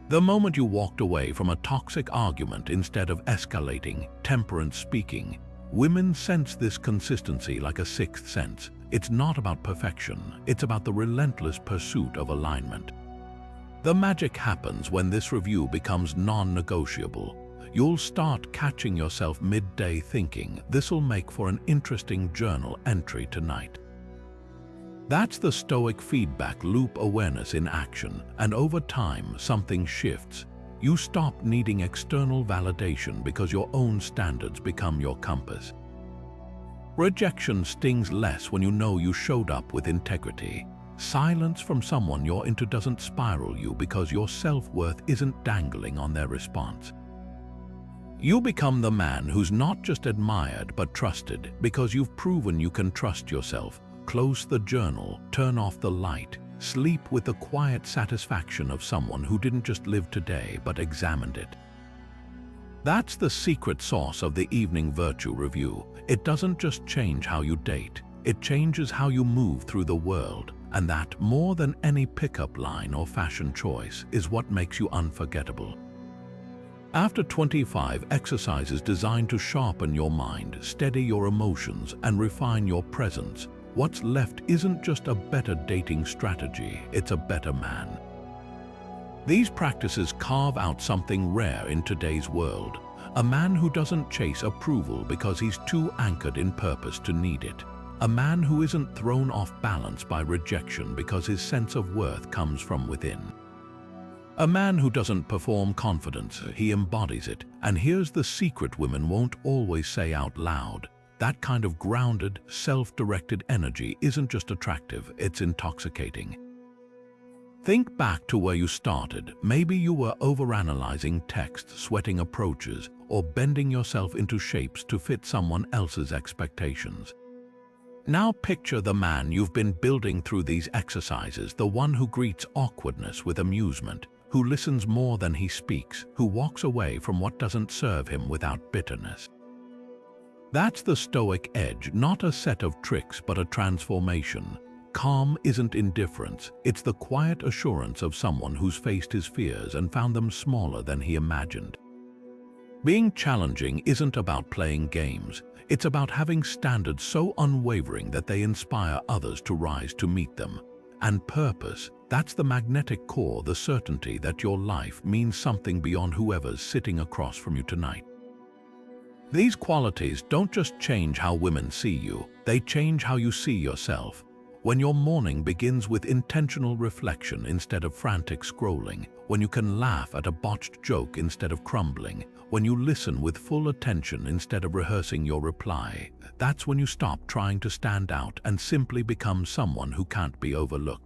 The moment you walked away from a toxic argument instead of escalating, temperance speaking. Women sense this consistency like a sixth sense. It's not about perfection, it's about the relentless pursuit of alignment. The magic happens when this review becomes non-negotiable. You'll start catching yourself midday thinking, this'll make for an interesting journal entry tonight. That's the Stoic feedback loop, awareness in action, and over time something shifts. You stop needing external validation because your own standards become your compass. Rejection stings less when you know you showed up with integrity. Silence from someone you're into doesn't spiral you because your self-worth isn't dangling on their response. You become the man who's not just admired but trusted because you've proven you can trust yourself. Close the journal, turn off the light, sleep with the quiet satisfaction of someone who didn't just live today but examined it. That's the secret sauce of the evening virtue review. It doesn't just change how you date, it changes how you move through the world. And that, more than any pickup line or fashion choice, is what makes you unforgettable. After 25 exercises designed to sharpen your mind, steady your emotions, and refine your presence, what's left isn't just a better dating strategy, it's a better man. These practices carve out something rare in today's world, a man who doesn't chase approval because he's too anchored in purpose to need it, a man who isn't thrown off balance by rejection because his sense of worth comes from within. A man who doesn't perform confidence, he embodies it. And here's the secret women won't always say out loud. That kind of grounded, self-directed energy isn't just attractive, it's intoxicating. Think back to where you started. Maybe you were overanalyzing texts, sweating approaches, or bending yourself into shapes to fit someone else's expectations. Now picture the man you've been building through these exercises, the one who greets awkwardness with amusement, who listens more than he speaks, who walks away from what doesn't serve him without bitterness. That's the Stoic edge, not a set of tricks but a transformation. Calm isn't indifference, it's the quiet assurance of someone who's faced his fears and found them smaller than he imagined. Being challenging isn't about playing games, it's about having standards so unwavering that they inspire others to rise to meet them. And purpose, that's the magnetic core, the certainty that your life means something beyond whoever's sitting across from you tonight. These qualities don't just change how women see you, they change how you see yourself. When your morning begins with intentional reflection instead of frantic scrolling, when you can laugh at a botched joke instead of crumbling, when you listen with full attention instead of rehearsing your reply, that's when you stop trying to stand out and simply become someone who can't be overlooked.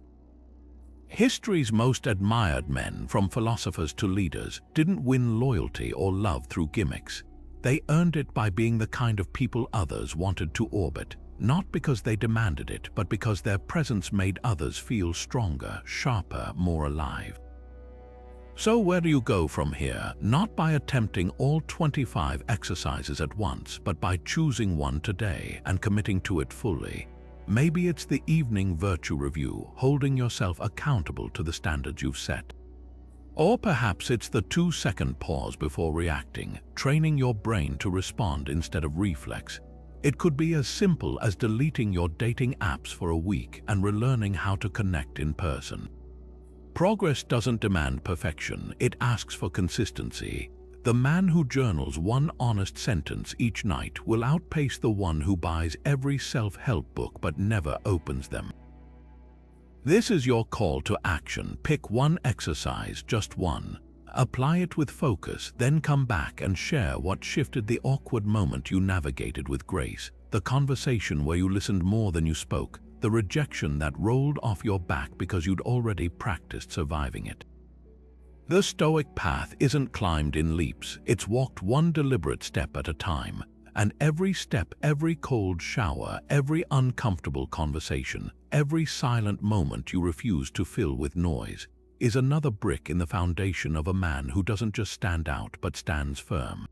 History's most admired men, from philosophers to leaders, didn't win loyalty or love through gimmicks. They earned it by being the kind of people others wanted to orbit, not because they demanded it, but because their presence made others feel stronger, sharper, more alive. So where do you go from here? Not by attempting all 25 exercises at once, but by choosing one today and committing to it fully. Maybe it's the evening virtue review, holding yourself accountable to the standards you've set. Or perhaps it's the 2-second pause before reacting, training your brain to respond instead of reflex. It could be as simple as deleting your dating apps for a week and relearning how to connect in person. Progress doesn't demand perfection, it asks for consistency. The man who journals one honest sentence each night will outpace the one who buys every self-help book but never opens them. This is your call to action. Pick one exercise, just one. Apply it with focus, then come back and share what shifted, the awkward moment you navigated with grace, the conversation where you listened more than you spoke, the rejection that rolled off your back because you'd already practiced surviving it. The Stoic path isn't climbed in leaps, it's walked one deliberate step at a time. And every step, every cold shower, every uncomfortable conversation, every silent moment you refuse to fill with noise, is another brick in the foundation of a man who doesn't just stand out but stands firm.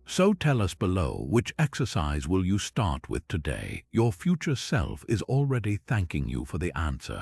So tell us below, which exercise will you start with today? Your future self is already thanking you for the answer.